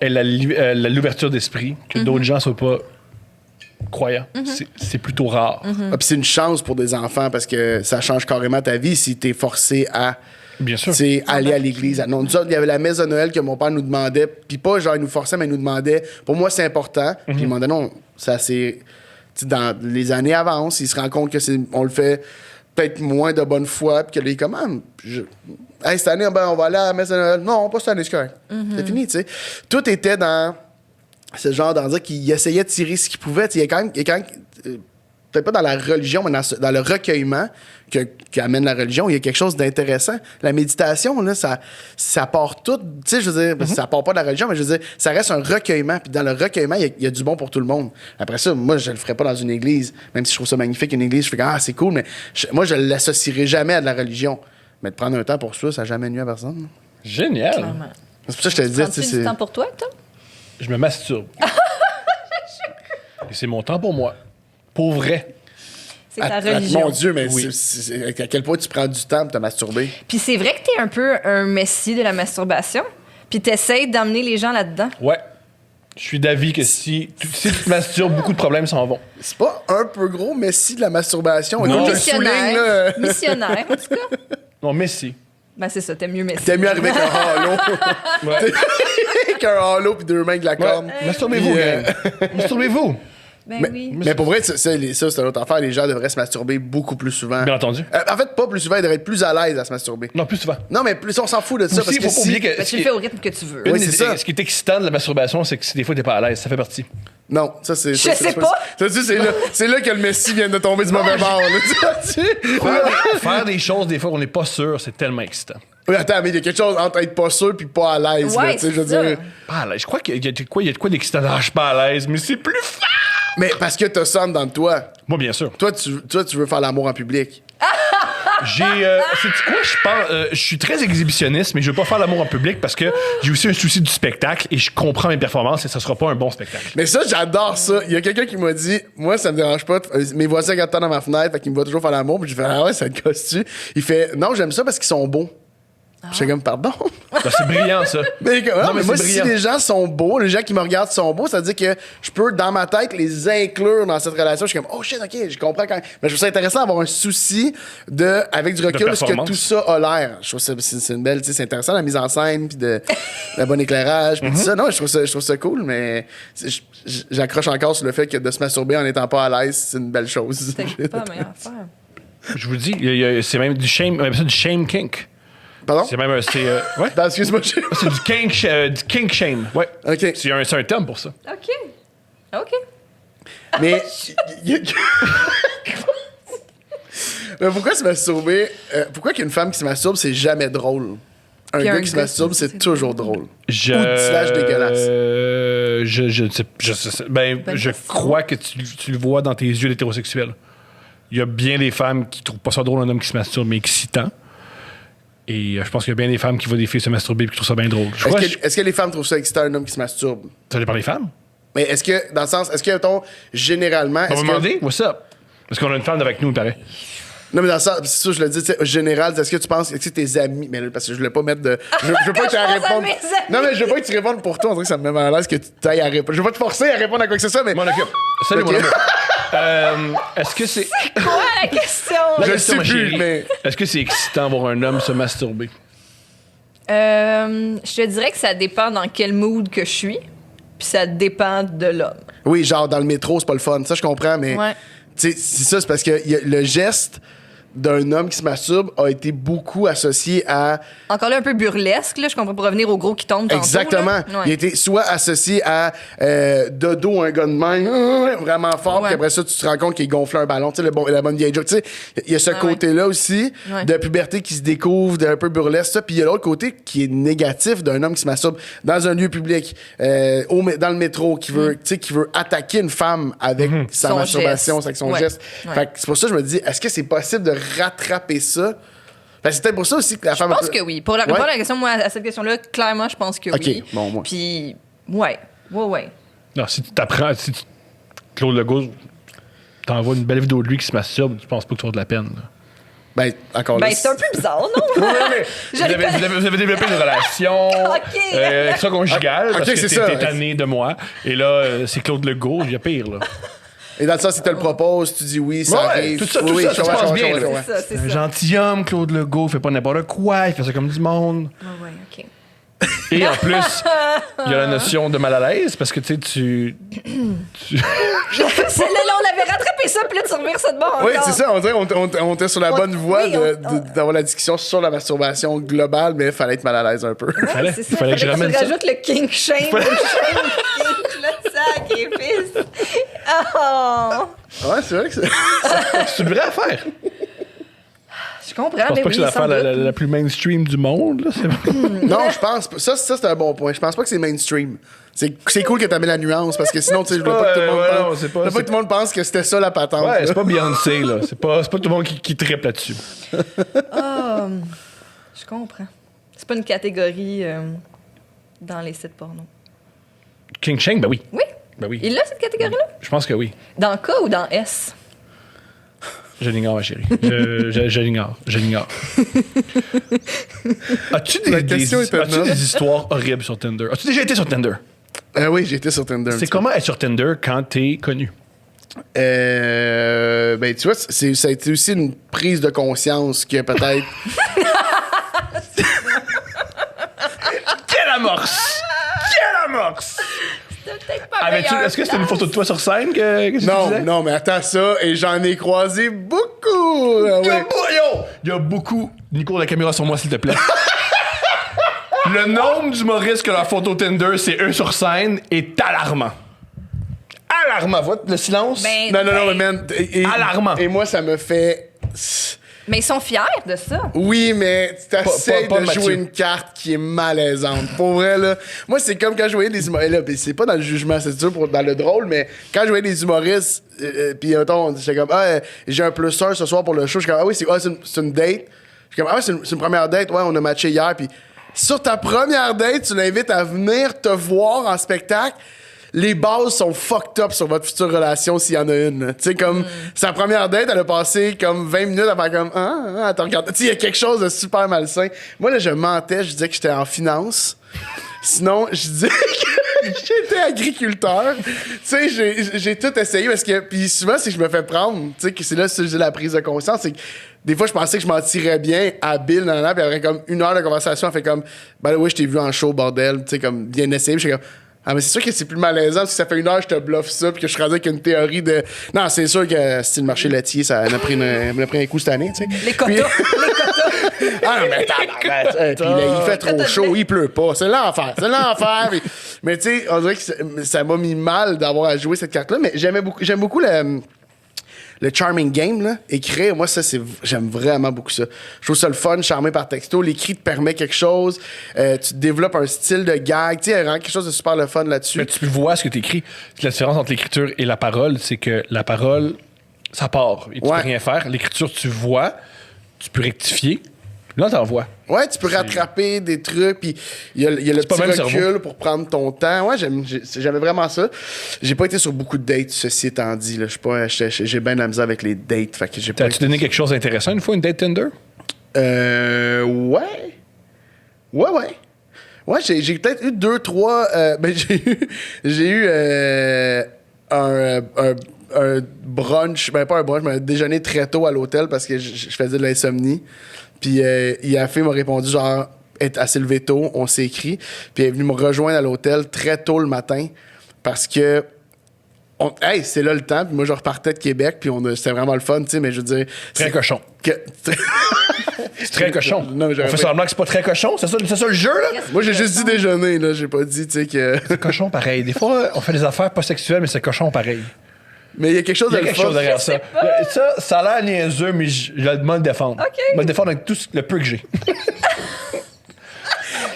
aient l'ouverture d'esprit, que d'autres gens soient pas croyants. C'est plutôt rare. Ah, puis c'est une chance pour des enfants parce que ça change carrément ta vie si t'es forcé à. Bien sûr. C'est aller à l'église. Non, nous autres, il y avait la messe de Noël que mon père nous demandait, puis pas genre il nous forçait, mais il nous demandait. Pour moi, c'est important. Puis il m'a dit non, ça c'est. Tu sais, dans les années avancent, il se rend compte que on le fait peut-être moins de bonne foi, puis que les commandes. Hey, cette année, ben, on va aller à la messe de Noël. Non, pas cette année, c'est correct. C'est fini, tu sais. Tout était dans ce genre d'en dire qu'il essayait de tirer ce qu'il pouvait. Il y a quand même peut-être pas dans la religion, mais dans le recueillement qui amène la religion, il y a quelque chose d'intéressant. La méditation, là, ça part tout. Tu sais, je veux dire, ça part pas de la religion, mais je veux dire, ça reste un recueillement. Puis dans le recueillement, il y a du bon pour tout le monde. Après ça, moi, je le ferais pas dans une église, même si je trouve ça magnifique, une église. Je fais c'est cool, mais moi, je l'associerai jamais à de la religion. Mais de prendre un temps pour ça, ça n'a jamais nuit à personne. Génial. Clairement. C'est pour ça que je te dis, Prends-tu du temps pour toi, toi? Je me masturbe. Et c'est mon temps pour moi. Pour vrai. C'est ta religion. Mon Dieu, mais Oui. à quel point tu prends du temps pour te masturber? Puis c'est vrai que t'es un peu un messie de la masturbation. Puis t'essayes d'emmener les gens là-dedans. Ouais. Je suis d'avis que si tu te masturbes, beaucoup de problèmes s'en vont. C'est pas un peu gros, mais si de la masturbation. Non. Écoute, je le souligne, là. Missionnaire, en tout cas. Non, mais si. Ben c'est ça, t'aimes mieux messie. T'es mieux arrivé qu'un halo. Ouais. Qu'un halo puis 2 mains avec la corne. Masturbez-vous, Puis, gang. Masturbez-vous. Ben Mais, oui. mais pour vrai, ça, c'est une autre affaire. Les gens devraient se masturber beaucoup plus souvent. Bien entendu. En fait, pas plus souvent, ils devraient être plus à l'aise à se masturber. Non, plus souvent. Non, mais plus on s'en fout de ça. Aussi, Parce il que faut pas oublier que. Ben, tu le fais au rythme que tu veux. Oui, c'est ça. Ce qui est excitant de la masturbation, c'est que si des fois t'es pas à l'aise, ça fait partie. Non, ça c'est. Je sais pas. C'est là que le Messi vient de tomber du mauvais bord. Là. Faire des choses, des fois, on n'est pas sûr, c'est tellement excitant. Oui, attends, mais il y a quelque chose entre être pas sûr puis pas à l'aise. Ouais, là, tu sais, je veux c'est dire. ça. Pas à l'aise. Je crois qu'il y a de quoi d'excitant. Ah, je suis pas à l'aise, mais c'est plus fort. Mais parce que t'as ça dans toi. Moi, bien sûr. Toi, tu veux faire l'amour en public. C'est quoi, je pense. Je suis très exhibitionniste, mais je veux pas faire l'amour en public parce que j'ai aussi un souci du spectacle et je comprends mes performances et ça sera pas un bon spectacle. Mais ça, j'adore ça. Il y a quelqu'un qui m'a dit, moi, ça me dérange pas. Mes voisins regardent dans ma fenêtre, fait qu'ils me voient toujours faire l'amour. Puis je fais, ah ouais, ça te gosse-tu? Il fait, non, j'aime ça parce qu'ils sont beaux. Je fais comme, pardon? Ben, c'est brillant, ça. Mais, non, mais mais moi, c'est si brillant. les gens sont beaux, les gens qui me regardent sont beaux, ça veut dire que je peux, dans ma tête, les inclure dans cette relation. Je suis comme, oh shit, ok, je comprends quand. Mais je trouve ça intéressant d'avoir un souci avec du recul, de ce que performance. tout ça a l'air. Je trouve ça, c'est une belle, tu sais, c'est intéressant, la mise en scène, puis le bon éclairage, puis tout ça. Non, je trouve ça cool, mais j'accroche encore sur le fait que de se masturber en n'étant pas à l'aise, c'est une belle chose. C'est pas la meilleure affaire. Je vous dis, c'est même du shame, on appelle ça du shame kink. Pardon? C'est même, ouais. Ben, excuse-moi, C'est du kink shame. Ouais. OK. C'est un terme pour ça. OK. OK. Mais. Mais pourquoi se masturber? Pourquoi qu'une femme qui se masturbe, c'est jamais drôle? Un Puis gars un qui se gars, masturbe, c'est c'est toujours drôle. Ou Je slash dégueulasse. Je crois que tu le vois dans tes yeux d'hétérosexuel. Il y a bien des femmes qui trouvent pas ça drôle un homme qui se masturbe, mais excitant. Et je pense qu'il y a bien des femmes qui voient des filles se masturber et qui trouvent ça bien drôle. Est-ce que les femmes trouvent ça excitant un homme qui se masturbe? Ça dépend des femmes. Mais est-ce que, dans le sens, est-ce que, mettons, généralement. On va est-ce que- demander, what's up? Parce qu'on a une femme avec nous, il paraît. Non, mais dans ça, c'est ça, je le dis, tu sais, général, est-ce que tu penses que tes amis. Mais là, parce que je voulais pas mettre de. Je veux pas que tu aies à Je pense à répondre. mes amis. Non, mais je veux pas que tu répondes pour toi. On dirait que ça me met mal à l'aise que tu ailles à répondre. Je veux pas te forcer à répondre à quoi que ce soit, mais. Mon occupe. Salut, Ok. mon amour. Est-ce que c'est. Quoi la question? Je question, sais ma plus, chérie. mais. Est-ce que c'est excitant voir un homme se masturber? Je te dirais que ça dépend dans quel mood que je suis, puis ça dépend de l'homme. Oui, genre dans le métro, c'est pas le fun. Ça, je comprends, mais. Ouais. Tu sais, c'est ça, c'est parce que le geste d'un homme qui se masturbe a été beaucoup associé à. Encore là, un peu burlesque, là, je comprends, pour revenir au gros qui tombe tantôt, Exactement. là. Ouais. Il a été soit associé à dodo, un gars de main vraiment fort, Ouais. puis après ça, tu te rends compte qu'il gonfle un ballon. Tu sais, la bonne vieille joke. Tu sais, il y a ce ouais. côté-là aussi Ouais. de puberté qui se découvre, d'un peu burlesque, ça. Puis il y a l'autre côté qui est négatif d'un homme qui se masturbe dans un lieu public, dans le métro, qui veut, tu sais, qui veut attaquer une femme avec sa Son masturbation, geste. avec son Ouais. geste. Ouais. Fait que c'est pour ça que je me dis, est-ce que c'est possible de rattraper ça? Fait que c'est peut-être pour ça aussi que la femme. Je pense que oui. Pour répondre à la question, moi, à cette question-là, clairement, je pense que Ok, oui. bon, moi. Puis, ouais. Non, si tu t'apprends. Si Claude Legault t'envoie une belle vidéo de lui qui se masturbe, je pense pas que tu vas de la peine. Là. Ben, encore Ben, là. c'est un peu bizarre, non? Oui, mais Je vous avez développé une relation Ok. extra-conjugale parce Ok, que c'est ça. t'es tanné de moi. Et là, c'est Claude Legault, il y a pire. Là. Et dans le sens, si tu le proposes, tu dis oui, ça Ouais, arrive. tout ça, oui, tout oui, ça, je ça se vois, passe je bien, vois, là. je vois. C'est ça, c'est Un ça. gentilhomme, Claude Legault, il fait pas n'importe quoi, il fait ça comme du monde. Ouais, OK. Et en plus, il y a la notion de mal à l'aise parce que tu sais, Celle-là, on avait rattrapé ça, puis là, tu revires ça de bord Oui, encore. c'est ça. On dirait qu'on était sur la bonne voie oui, d'avoir la discussion sur la masturbation globale, mais il fallait être mal à l'aise un peu. fallait- C'est ça, il fallait que je ramène tu ça. rajoutes le kink shame, le shame kink, le sacrifice. Oh! Ouais, c'est vrai que c'est. c'est une vraie affaire. Je comprends, Je pense mais pas oui, que c'est l'affaire sans doute. la plus mainstream du monde. Là. Non, je pense pas. Ça c'est un bon point. Je pense pas que c'est mainstream. C'est cool que t'amènes la nuance parce que sinon, tu sais, je voulais pas que tout le monde ouais, non, pense. c'est pas- Je voulais pas c'est- que tout le monde pense que c'était ça la patente. Ouais, là. c'est pas Beyoncé, là. C'est pas tout le monde qui trippe là-dessus. Ah, je comprends. C'est pas une catégorie dans les sites porno. King Shane, ben oui. Oui? Ben oui. Il a cette catégorie-là? Je pense que oui. Dans K ou dans S? Je l'ignore, ma chérie. Je l'ignore. Je l'ignore. As-tu La question est as-tu énorme. des histoires horribles sur Tinder? As-tu déjà été sur Tinder? Oui, j'ai été sur Tinder. un C'est petit peu. comment être sur Tinder quand t'es connu? Ben, tu vois, ça a été aussi une prise de conscience que peut-être. Quelle amorce! Quelle amorce! Peut-être pas Est-ce que c'était une photo de toi sur scène que tu disais? Non, mais attends ça, et j'en ai croisé beaucoup. Ah Il y a ouais. il y a beaucoup. Nico, la caméra sur moi, s'il te plaît. Le nombre d'humoristes que leur photo Tinder, c'est eux sur scène, est alarmant. Alarmant. Vois le silence? Ben, Non, mais man. Alarmant. Et moi, ça me fait. Mais ils sont fiers de ça. Oui, mais tu t'essayes pas de Mathieu. jouer une carte qui est malaisante. Pour vrai, là. Moi, c'est comme quand je voyais des humoristes. Là, pis c'est pas dans le jugement, c'est sûr, dans le drôle, mais quand je voyais des humoristes, puis mettons, j'étais comme, j'ai un +1 ce soir pour le show. Je suis comme, c'est une date. Je suis comme, c'est une première date. Ouais, on a matché hier. Puis sur ta première date, tu l'invites à venir te voir en spectacle. Les bases sont fucked up sur votre future relation s'il y en a une. Tu sais, comme, sa première date, elle a passé comme 20 minutes à faire comme, elle te regarde. Tu sais, il y a quelque chose de super malsain. Moi, là, je mentais, je disais que j'étais en finance. Sinon, je disais que j'étais agriculteur. Tu sais, j'ai tout essayé parce que, puis souvent, c'est que je me fais prendre. Tu sais, que c'est là que j'ai la prise de conscience. C'est que des fois, je pensais que je m'en tirais bien habile, puis après comme 1 heure de conversation, elle fait comme, oui, je t'ai vu en show, bordel. Tu sais, comme, bien essayé. Puis je suis comme, mais c'est sûr que c'est plus malaisant parce que ça fait 1 heure que je te bluffe ça puis que je suis rendu avec une théorie de. Non, c'est sûr que c'est le marché laitier, ça m'a pris un coup cette année, tu sais. Les quotas. Puis- Les quotas. Ah non, mais tabarnak, puis là, il fait trop chaud, il pleut pas. C'est l'enfer. Mais tu sais, on dirait que ça m'a mis mal d'avoir à jouer cette carte-là. Mais j'aime beaucoup le charming game, là. Écrire, moi, j'aime vraiment beaucoup ça. Je trouve ça le fun, charmer par texto. L'écrit te permet quelque chose. Tu développes un style de gag. Tu sais, il y a vraiment quelque chose de super le fun là-dessus. Mais tu vois ce que tu écris. La différence entre l'écriture et la parole, c'est que la parole, ça part et tu Ouais. peux rien faire. L'écriture, tu vois, tu peux rectifier. Là, t'en vois. Ouais, tu peux rattraper des trucs, puis il y a le pas petit même recul cerveau. pour prendre ton temps. Ouais, j'avais vraiment ça. J'ai pas été sur beaucoup de dates, ceci étant dit. Là. J'ai bien de la misère avec les dates. Fait que j'ai pas T'as-tu donné quelque chose d'intéressant une fois, une date Tinder? Ouais. Ouais, j'ai peut-être eu 2-3. J'ai eu un brunch, ben pas un brunch, mais un déjeuner très tôt à l'hôtel parce que je faisais de l'insomnie. Puis la fille m'a répondu genre, elle s'est levée tôt, on s'est écrit. Puis elle est venue me rejoindre à l'hôtel très tôt le matin parce que. Hey, c'est là le temps. Puis moi, je repartais de Québec. Puis c'était vraiment le fun, tu sais. Mais je veux dire. Très cochon. C'est très cochon. Non, On fait semblant que c'est pas très cochon. C'est ça le jeu, là? Moi, j'ai juste dit déjeuner, là. J'ai pas dit, tu sais, que. C'est cochon pareil. Des fois, on fait des affaires pas sexuelles, mais c'est cochon pareil. Mais il y a quelque chose Il y a de quelque le fun. chose derrière ça. Ça a l'air niaiseux, mais je vais me le défendre. OK. Je vais me défendre avec tout le peu que j'ai.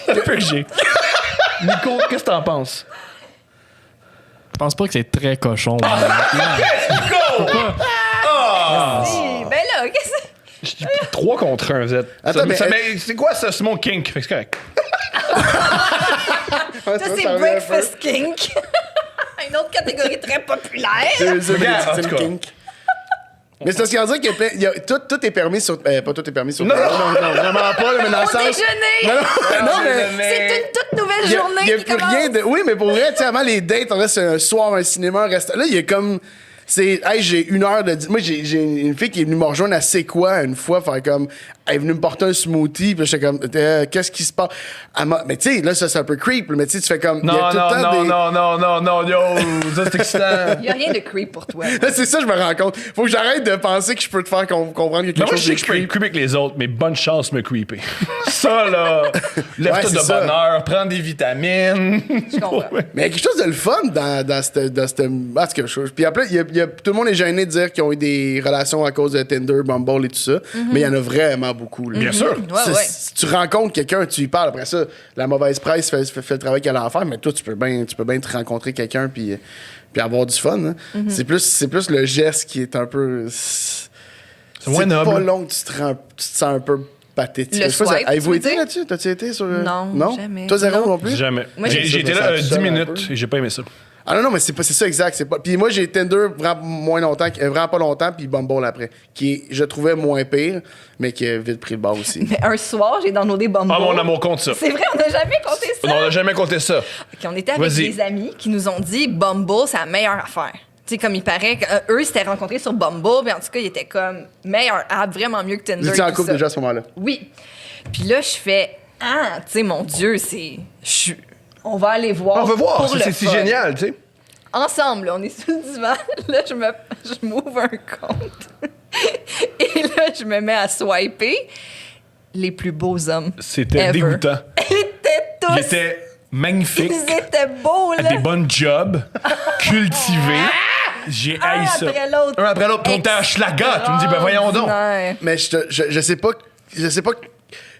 Le peu que j'ai. Nico, qu'est-ce que t'en penses? Je pense pas que c'est très cochon. Nico! Si, ben là, qu'est-ce que Je dis 3 contre 1, vous êtes. Attends, mais- mais c'est quoi ça? C'est mon kink. Fait que c'est correct. ça, c'est Breakfast Kink. Une autre catégorie très populaire. Regarde, en tout cas. Mais c'est parce qu'on dirait que tout est permis sur. Pas tout est permis sur. Non, non, vraiment pas, là, mais dans le Au sens. déjeuner. Non, mais. C'est une toute nouvelle Il y journée a qui plus commence. rien de. Oui, mais pour vrai, tu sais, avant les dates, on reste un soir, un cinéma, un restaurant. Là, il y a comme. C'est. Hey, j'ai 1 heure de. Moi, j'ai une fille qui est venue me rejoindre à C'est quoi une fois, faire comme. Elle est venue me porter un smoothie, puis j'étais comme. Qu'est-ce qui se passe? Mais tu sais, là, ça, c'est un peu creep, mais tu sais, tu fais comme. il y a Non, tout le temps non, yo, ça c'est excitant. Il n'y a rien de creep pour toi. Là, c'est ça, je me rends compte. Faut que j'arrête de penser que je peux te faire comprendre quelque Non, moi, chose je sais de que je peux être creep. creepy avec les autres, mais bonne chance de me creeper. Ça, là, lève-toi Ouais, de c'est ça. bonheur, prends des vitamines. Je comprends. Mais il y a quelque chose de le fun dans cette. Ah, c'est quelque chose. Puis après, tout le monde est gêné de dire qu'ils ont eu des relations à cause de Tinder, Bumble et tout ça. Mais il y en a vraiment beaucoup. Là. Bien sûr. Ouais, ouais. Si tu rencontres quelqu'un, tu y parles. Après ça, la mauvaise presse fait le travail qu'elle a à faire. Mais toi, tu peux bien te rencontrer quelqu'un puis avoir du fun. Hein. C'est plus le geste qui est un peu. C'est moins noble. pas long que tu te sens un peu pathétique. Le Je sais pas, swipe, avez-vous tu été veux dire? là-dessus? T'as-tu été sur. Non, jamais. Toi, zéro Non. non plus? Jamais. Moi, J'ai été là ça 10 sonne un minutes peu. et j'ai pas aimé ça. Ah non, mais c'est ça exact. C'est pas... Puis moi, j'ai Tinder vraiment moins longtemps, vraiment pas longtemps, puis Bumble après, qui est, je trouvais moins pire, mais qui a vite pris le bas aussi. Mais un soir, j'ai downloadé Bumble. Ah, mon amour, compte ça. C'est vrai, on n'a jamais compté ça. Non, on n'a jamais compté ça. Ok, on était avec Vas-y. des amis qui nous ont dit Bumble, c'est la meilleure affaire. Tu sais, comme il paraît qu'eux, s'étaient rencontrés sur Bumble, mais en tout cas, ils étaient comme meilleur app, vraiment mieux que Tinder. Vous étiez et en tout couple ça. déjà à ce moment-là. Oui. Puis là, je fais tu sais, mon Dieu, on va aller voir. On veut voir, pour le c'est fun. génial, tu sais. Ensemble, là, on est sur le divan. Là, je m'ouvre un compte. Et là, je me mets à swiper les plus beaux hommes. C'était ever. dégoûtant. Ils étaient tous. Il était magnifique, Ils étaient beaux, à là. des bonnes jobs, cultivés. J'ai haï ça. après l'autre. Un après l'autre. Puis on était à Schlaga. Tu me dis, ben voyons donc. Extraordinaire. Mais je sais pas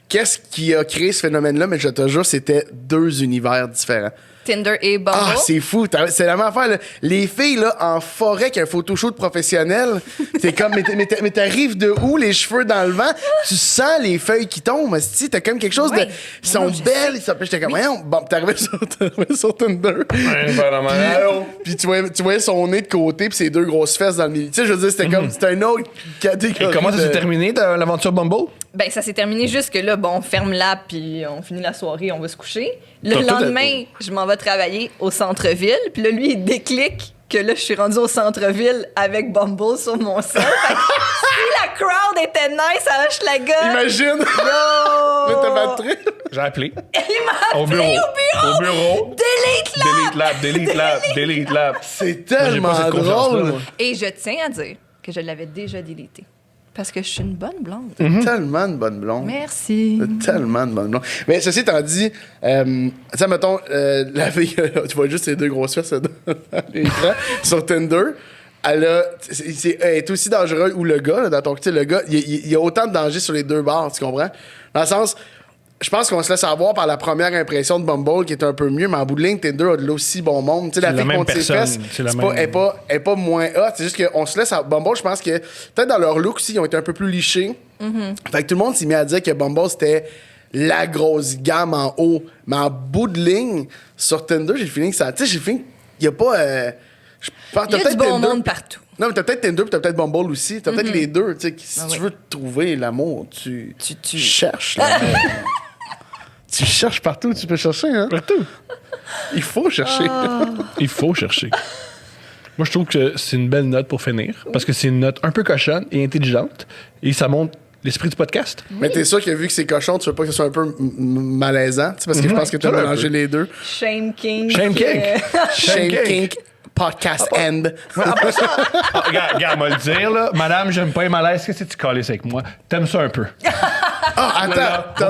qu'est-ce qui a créé ce phénomène-là, mais je te jure, c'était 2 univers différents. Tinder et Bumble. Ah, c'est fou. C'est la même affaire. Là. Les filles, là, en forêt, qui a un photoshoot professionnel, t'es comme, mais t'arrives de où, les cheveux dans le vent? Tu sens les feuilles qui tombent. Tu t'as comme quelque chose Ouais. de. Ils sont belles. J'étais comme, voyons, bon, t'arrivais sur Tinder. Puis tu voyais son nez de côté, puis ses 2 grosses fesses dans le milieu. Tu sais, je veux dire, c'était comme, c'était un autre catégorie. Et comment ça de- s'est terminé, l'aventure Bumble? Ben, ça s'est terminé jusque là. Bon, on ferme l'app, puis on finit la soirée, on va se coucher. Le T'as tout à lendemain, je m'en vais travailler au centre-ville. Puis là, lui, il déclic que là, je suis rendue au centre-ville avec Bumble sur mon sel. Fait que si la crowd était nice à Hochelaga... Imagine! Yo! Là, t'as pas de trip. J'ai appelé. Il m'a Au appelé bureau. au bureau. Delete là! Delete lab, delete lab, delete lab. C'est Moi, j'ai tellement pas cette confiance-là, drôle. moi. Et je tiens à dire que je l'avais déjà délité. Parce que je suis une bonne blonde. Tellement de bonne blonde. Merci. Tellement de bonne blonde. Mais ceci étant dit, tu sais, mettons, la fille, tu vois juste ses 2 grosses fesses dans l'écran sur Tinder. Elle est aussi dangereuse, ou le gars, là, dans ton côté, le gars, il y a autant de danger sur les 2 bords, tu comprends? Dans le sens, je pense qu'on se laisse avoir par la première impression de Bumble qui est un peu mieux, mais en bout de ligne, Tinder a de l'aussi bon monde. Tu sais, la C'est la fille même contre ses personne, fesses, c'est la c'est même- pas, elle est pas moins hot. C'est juste qu'on se laisse à Bumble, je pense que peut-être dans leur look aussi, ils ont été un peu plus lichés. Fait que tout le monde s'est mis à dire que Bumble, c'était la grosse gamme en haut. Mais en bout de ligne, sur Tinder, j'ai le feeling que ça... Tu sais, j'ai le feeling qu'il n'y a pas... je pense, Il y a du bon monde partout. Non, mais t'as peut-être Tinder, puis t'as peut-être Bumble aussi. T'as peut-être les deux. Tu sais, si tu veux trouver l'amour, tu cherches l'amour. Tu cherches partout, tu peux chercher, hein? Partout. Il faut chercher. Il faut chercher. Moi, je trouve que c'est une belle note pour finir, parce que c'est une note un peu cochonne et intelligente, et ça montre l'esprit du podcast. Mais t'es sûr que vu que c'est cochon, tu veux pas que ce soit un peu malaisant? Tu sais, parce que je pense que t'as Ça, un mélangé peu. les deux. Shame King. Shame King. Shame Cake. Kink, podcast end. Après ça, regarde, moi le dire, là. Madame, j'aime pas les malaises. Qu'est-ce que tu calisses avec moi? T'aimes ça un peu. Ah, attends,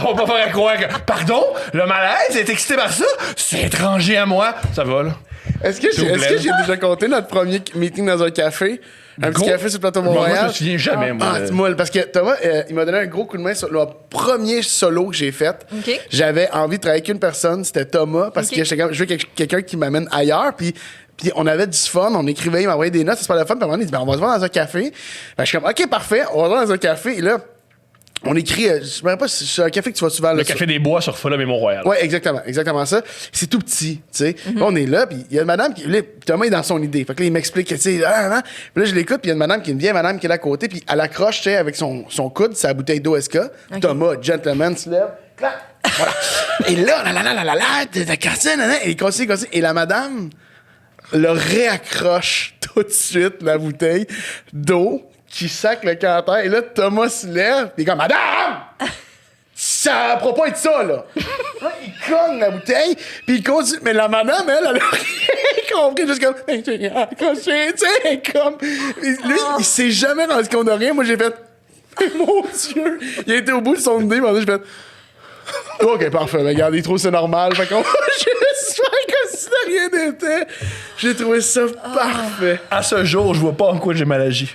On va pas faire croire que. Pardon? Le malaise est excité par ça? C'est étranger à moi. Ça va, là. Est-ce que j'ai déjà compté notre premier meeting dans un café? Un petit café sur le plateau Mont-Royal? Moi, je me souviens jamais, moi. Ah, dis-moi, parce que Thomas, il m'a donné un gros coup de main sur le premier solo que j'ai fait. OK. J'avais envie de travailler avec une personne, c'était Thomas, parce OK. que je veux quelqu'un qui m'amène ailleurs, puis on avait du fun, on écrivait, il m'envoyait des notes, c'est pas le fun, puis à un moment donné, il dit, ben, on va se voir dans un café. Fait que je suis comme, OK, parfait, on va se voir dans un café, et là, on écrit, je me rappelle pas si c'est un café que tu vas souvent... Le là, café des bois sur Fulham et Mont-Royal. Ouais, exactement ça. C'est tout petit, tu sais. Là, on est là, puis il y a une madame qui... Là, Thomas est dans son idée. Fait que là, il m'explique, tu sais, puis là, je l'écoute, puis il y a une madame qui est une vieille madame qui est là à côté, puis elle accroche, tu sais, avec son coude, sa bouteille d'OSK. Thomas, gentleman, se lève, clac, voilà. Et là, la cassine, et il continue. Et la madame le réaccroche tout de suite, la bouteille d'eau, qui sac le canter. Et là, Thomas se lève, pis il est comme, Madame! Ça pourra pas être ça, là! Là, il cogne la bouteille, puis il continue. Mais la madame, elle a rien compris, juste comme, j'ai accroché, tu sais, comme. Lui, il s'est jamais rendu compte de rien. Moi, j'ai fait, mon Dieu! Il a été au bout de son idée, mais j'ai fait, OK, parfait. Mais regarde, il trouve c'est normal. Fait qu'on va juste faire comme si de rien n'était. J'ai trouvé ça parfait. À ce jour, je vois pas en quoi j'ai mal agi.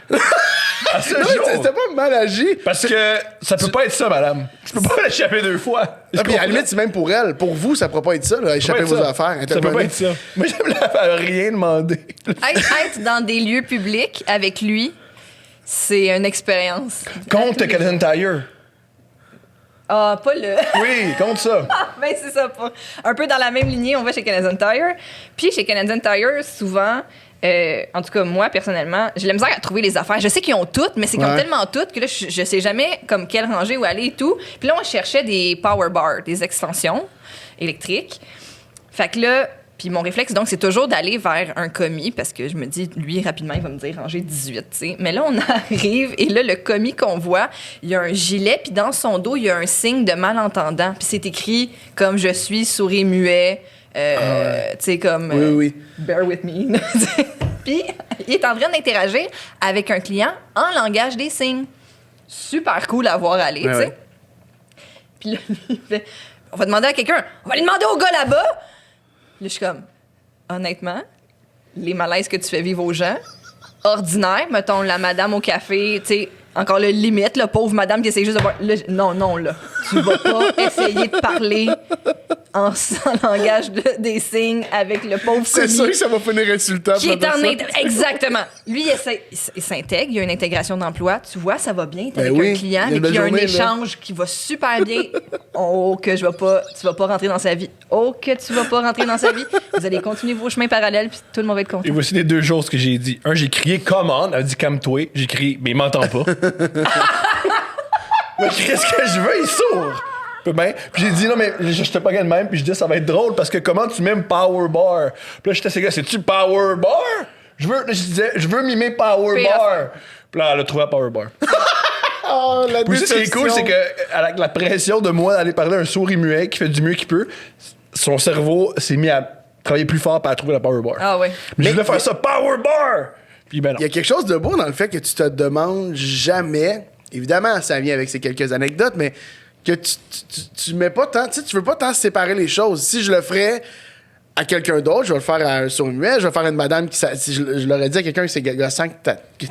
À ce Non, jour. c'était pas mal agi. Parce que ça peut pas être ça, madame. Je peux pas l'échapper deux fois. Ah, puis à la limite, c'est même pour elle. Pour vous, ça pourra pas être ça, là. Échapper vos affaires. Ça peut pas être ça. Moi, j'aime la rien demander. Être dans des lieux publics avec lui, c'est une expérience. Compte Canadian Tire. Ah, pas le. Oui, compte ça. Ben, c'est ça. Un peu dans la même lignée, on va chez Canadian Tire. Puis chez Canadian Tire, souvent, en tout cas, moi, personnellement, j'ai la misère à trouver les affaires. Je sais qu'ils ont toutes, mais c'est qu'ils ont tellement toutes que là, je sais jamais comme quelle rangée où aller et tout. Puis là, on cherchait des power bars, des extensions électriques. Fait que là, puis mon réflexe, donc, c'est toujours d'aller vers un commis parce que je me dis, lui, rapidement, il va me dire ranger 18, tu sais. Mais là, on arrive et là, le commis qu'on voit, il y a un gilet, puis dans son dos, il y a un signe de malentendant. Puis c'est écrit comme je suis souris muet, tu sais, comme Oui. bear with me. Puis il est en train d'interagir avec un client en langage des signes. Super cool à voir aller, tu sais. Ouais. Puis là, il fait, on va demander à quelqu'un, on va aller demander au gars là-bas. Là, je suis comme, honnêtement, les malaises que tu fais vivre aux gens, ordinaire, mettons la madame au café, tu sais, encore le limite, la pauvre madame qui essaie juste de voir. Là, non, là, tu vas pas essayer de parler en langage des signes avec le pauvre C'est commis sûr que ça va finir insultant. qui est pour la en personne. exactement. Lui, il s'intègre, il y a une intégration d'emploi. Tu vois, ça va bien. T'es Ben avec oui, un client, il y a une mais puis il y a belle un journée, là. échange qui va super bien. Oh, que tu vas pas rentrer dans sa vie. Oh, que tu vas pas rentrer dans sa vie. Vous allez continuer vos chemins parallèles, puis tout le monde va être content. Et voici les deux choses que j'ai dit. Un, j'ai crié come on, elle a dit calme-toi. J'ai crié, mais il m'entend pas. Mais qu'est-ce que je veux, il est sourd. Ben, puis j'ai dit non, mais je te pas de même, puis je dis ça va être drôle parce que comment tu mimes Power Bar? Puis là, j'étais ces gars, c'est-tu Power Bar? Je disais, je veux mimer Power Pire Bar. affaire. Puis là, elle a trouvé à Power Bar. Oh, la Puis aussi, ce qui est cool, c'est que avec la pression de moi d'aller parler à un souris muet qui fait du mieux qu'il peut, son cerveau s'est mis à travailler plus fort pour trouver la Power Bar. Ah ouais. Mais je voulais faire ça Power Bar! Puis ben non. Il y a quelque chose de beau dans le fait que tu te demandes jamais, évidemment, ça vient avec ces quelques anecdotes, mais que tu mets pas tant, tu sais, tu veux pas tant séparer les choses. Si je le ferais à quelqu'un d'autre, je vais le faire à un sourd-muet, je vais faire à une madame qui, si je l'aurais dit à quelqu'un qui c'est gossant que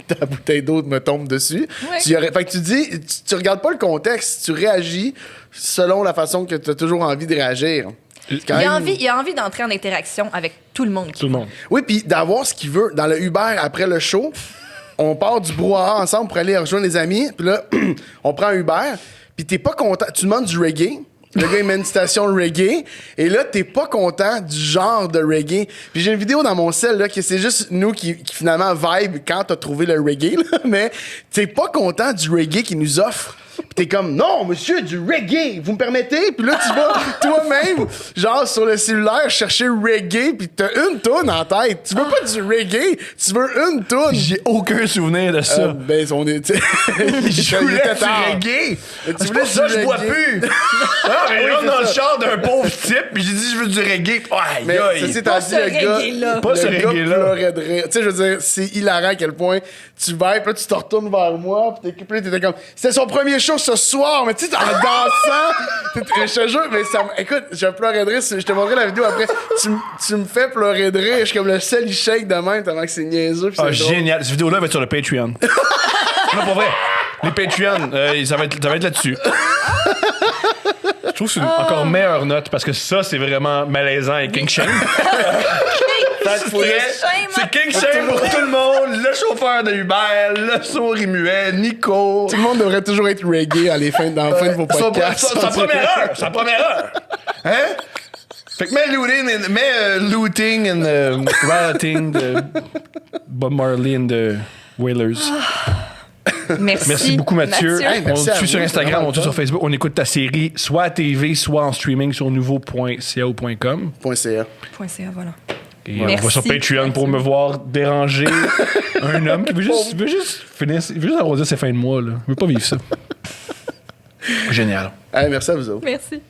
ta bouteille d'eau me tombe dessus. Ouais. Fait que tu dis, tu regardes pas le contexte, tu réagis selon la façon que tu as toujours envie de réagir. C'est quand même- Il a envie d'entrer en interaction avec tout le monde. Tout le monde. Oui, puis d'avoir ce qu'il veut. Dans le Uber, après le show, on part du brouhaha ensemble pour aller rejoindre les amis. Puis là, on prend un Uber. Puis t'es pas content. Tu demandes du reggae. Le gars, il met une station reggae. Et là, t'es pas content du genre de reggae. Puis j'ai une vidéo dans mon cell, là, que c'est juste nous qui finalement vibe quand t'as trouvé le reggae, là. Mais t'es pas content du reggae qu'il nous offre. Pis t'es comme, non, monsieur, du reggae, vous me permettez? Puis là, tu vas toi-même, genre, sur le cellulaire, chercher reggae, pis t'as une toune en tête. Tu veux pas du reggae, tu veux une toune. J'ai aucun souvenir de ça. Ben, on est... Je voulais du reggae. C'est pour ça que je bois plus. Ah, mais là, dans le char d'un pauvre type, puis j'ai dit, je veux du reggae. Aïe, Mais aïe. ceci Pas étant dit, ce reggae-là. Pas ce le gars reggae-là. pleurait de rire. Tu sais, je veux dire, c'est hilarant à quel point tu vas, puis là, tu te retournes vers moi, puis t'étais comme... C'était son premier show ce soir, mais tu sais, en dansant, je te jure, mais ça... Écoute, je pleurais de rire, je te montrerai la vidéo après. Tu me fais pleurer de rire, je suis comme le seul shake de même, tellement que c'est niaiseux, puis Ah, c'est drôle. génial. Cette vidéo-là va être sur le Patreon. Non, pour vrai. Les Patreons, ça va être là-dessus. Je trouve que c'est une encore meilleure note parce que ça, c'est vraiment malaisant et king shame. C'est king shame pour tout le monde. Le chauffeur de Uber, le sourd et muet, Nico. Tout le monde devrait toujours être reggae dans la fin de vos podcasts. Sa première heure. Hein? Fait que mets looting and rioting de Bob Marley and the Wailers. Merci beaucoup, Mathieu. Hey, On merci te à suit vous, sur Instagram, c'est on te suit sur vraiment Facebook. On écoute ta série soit à TV, soit en streaming sur nouveau.ca ou .com. .ca. Voilà. Et on Merci, va sur Patreon pour Mathieu. me voir déranger un homme qui veut juste finir, il veut juste arrondir ses fins de mois. Là. Il veut pas vivre ça. Génial. Hey, merci à vous autres. Merci.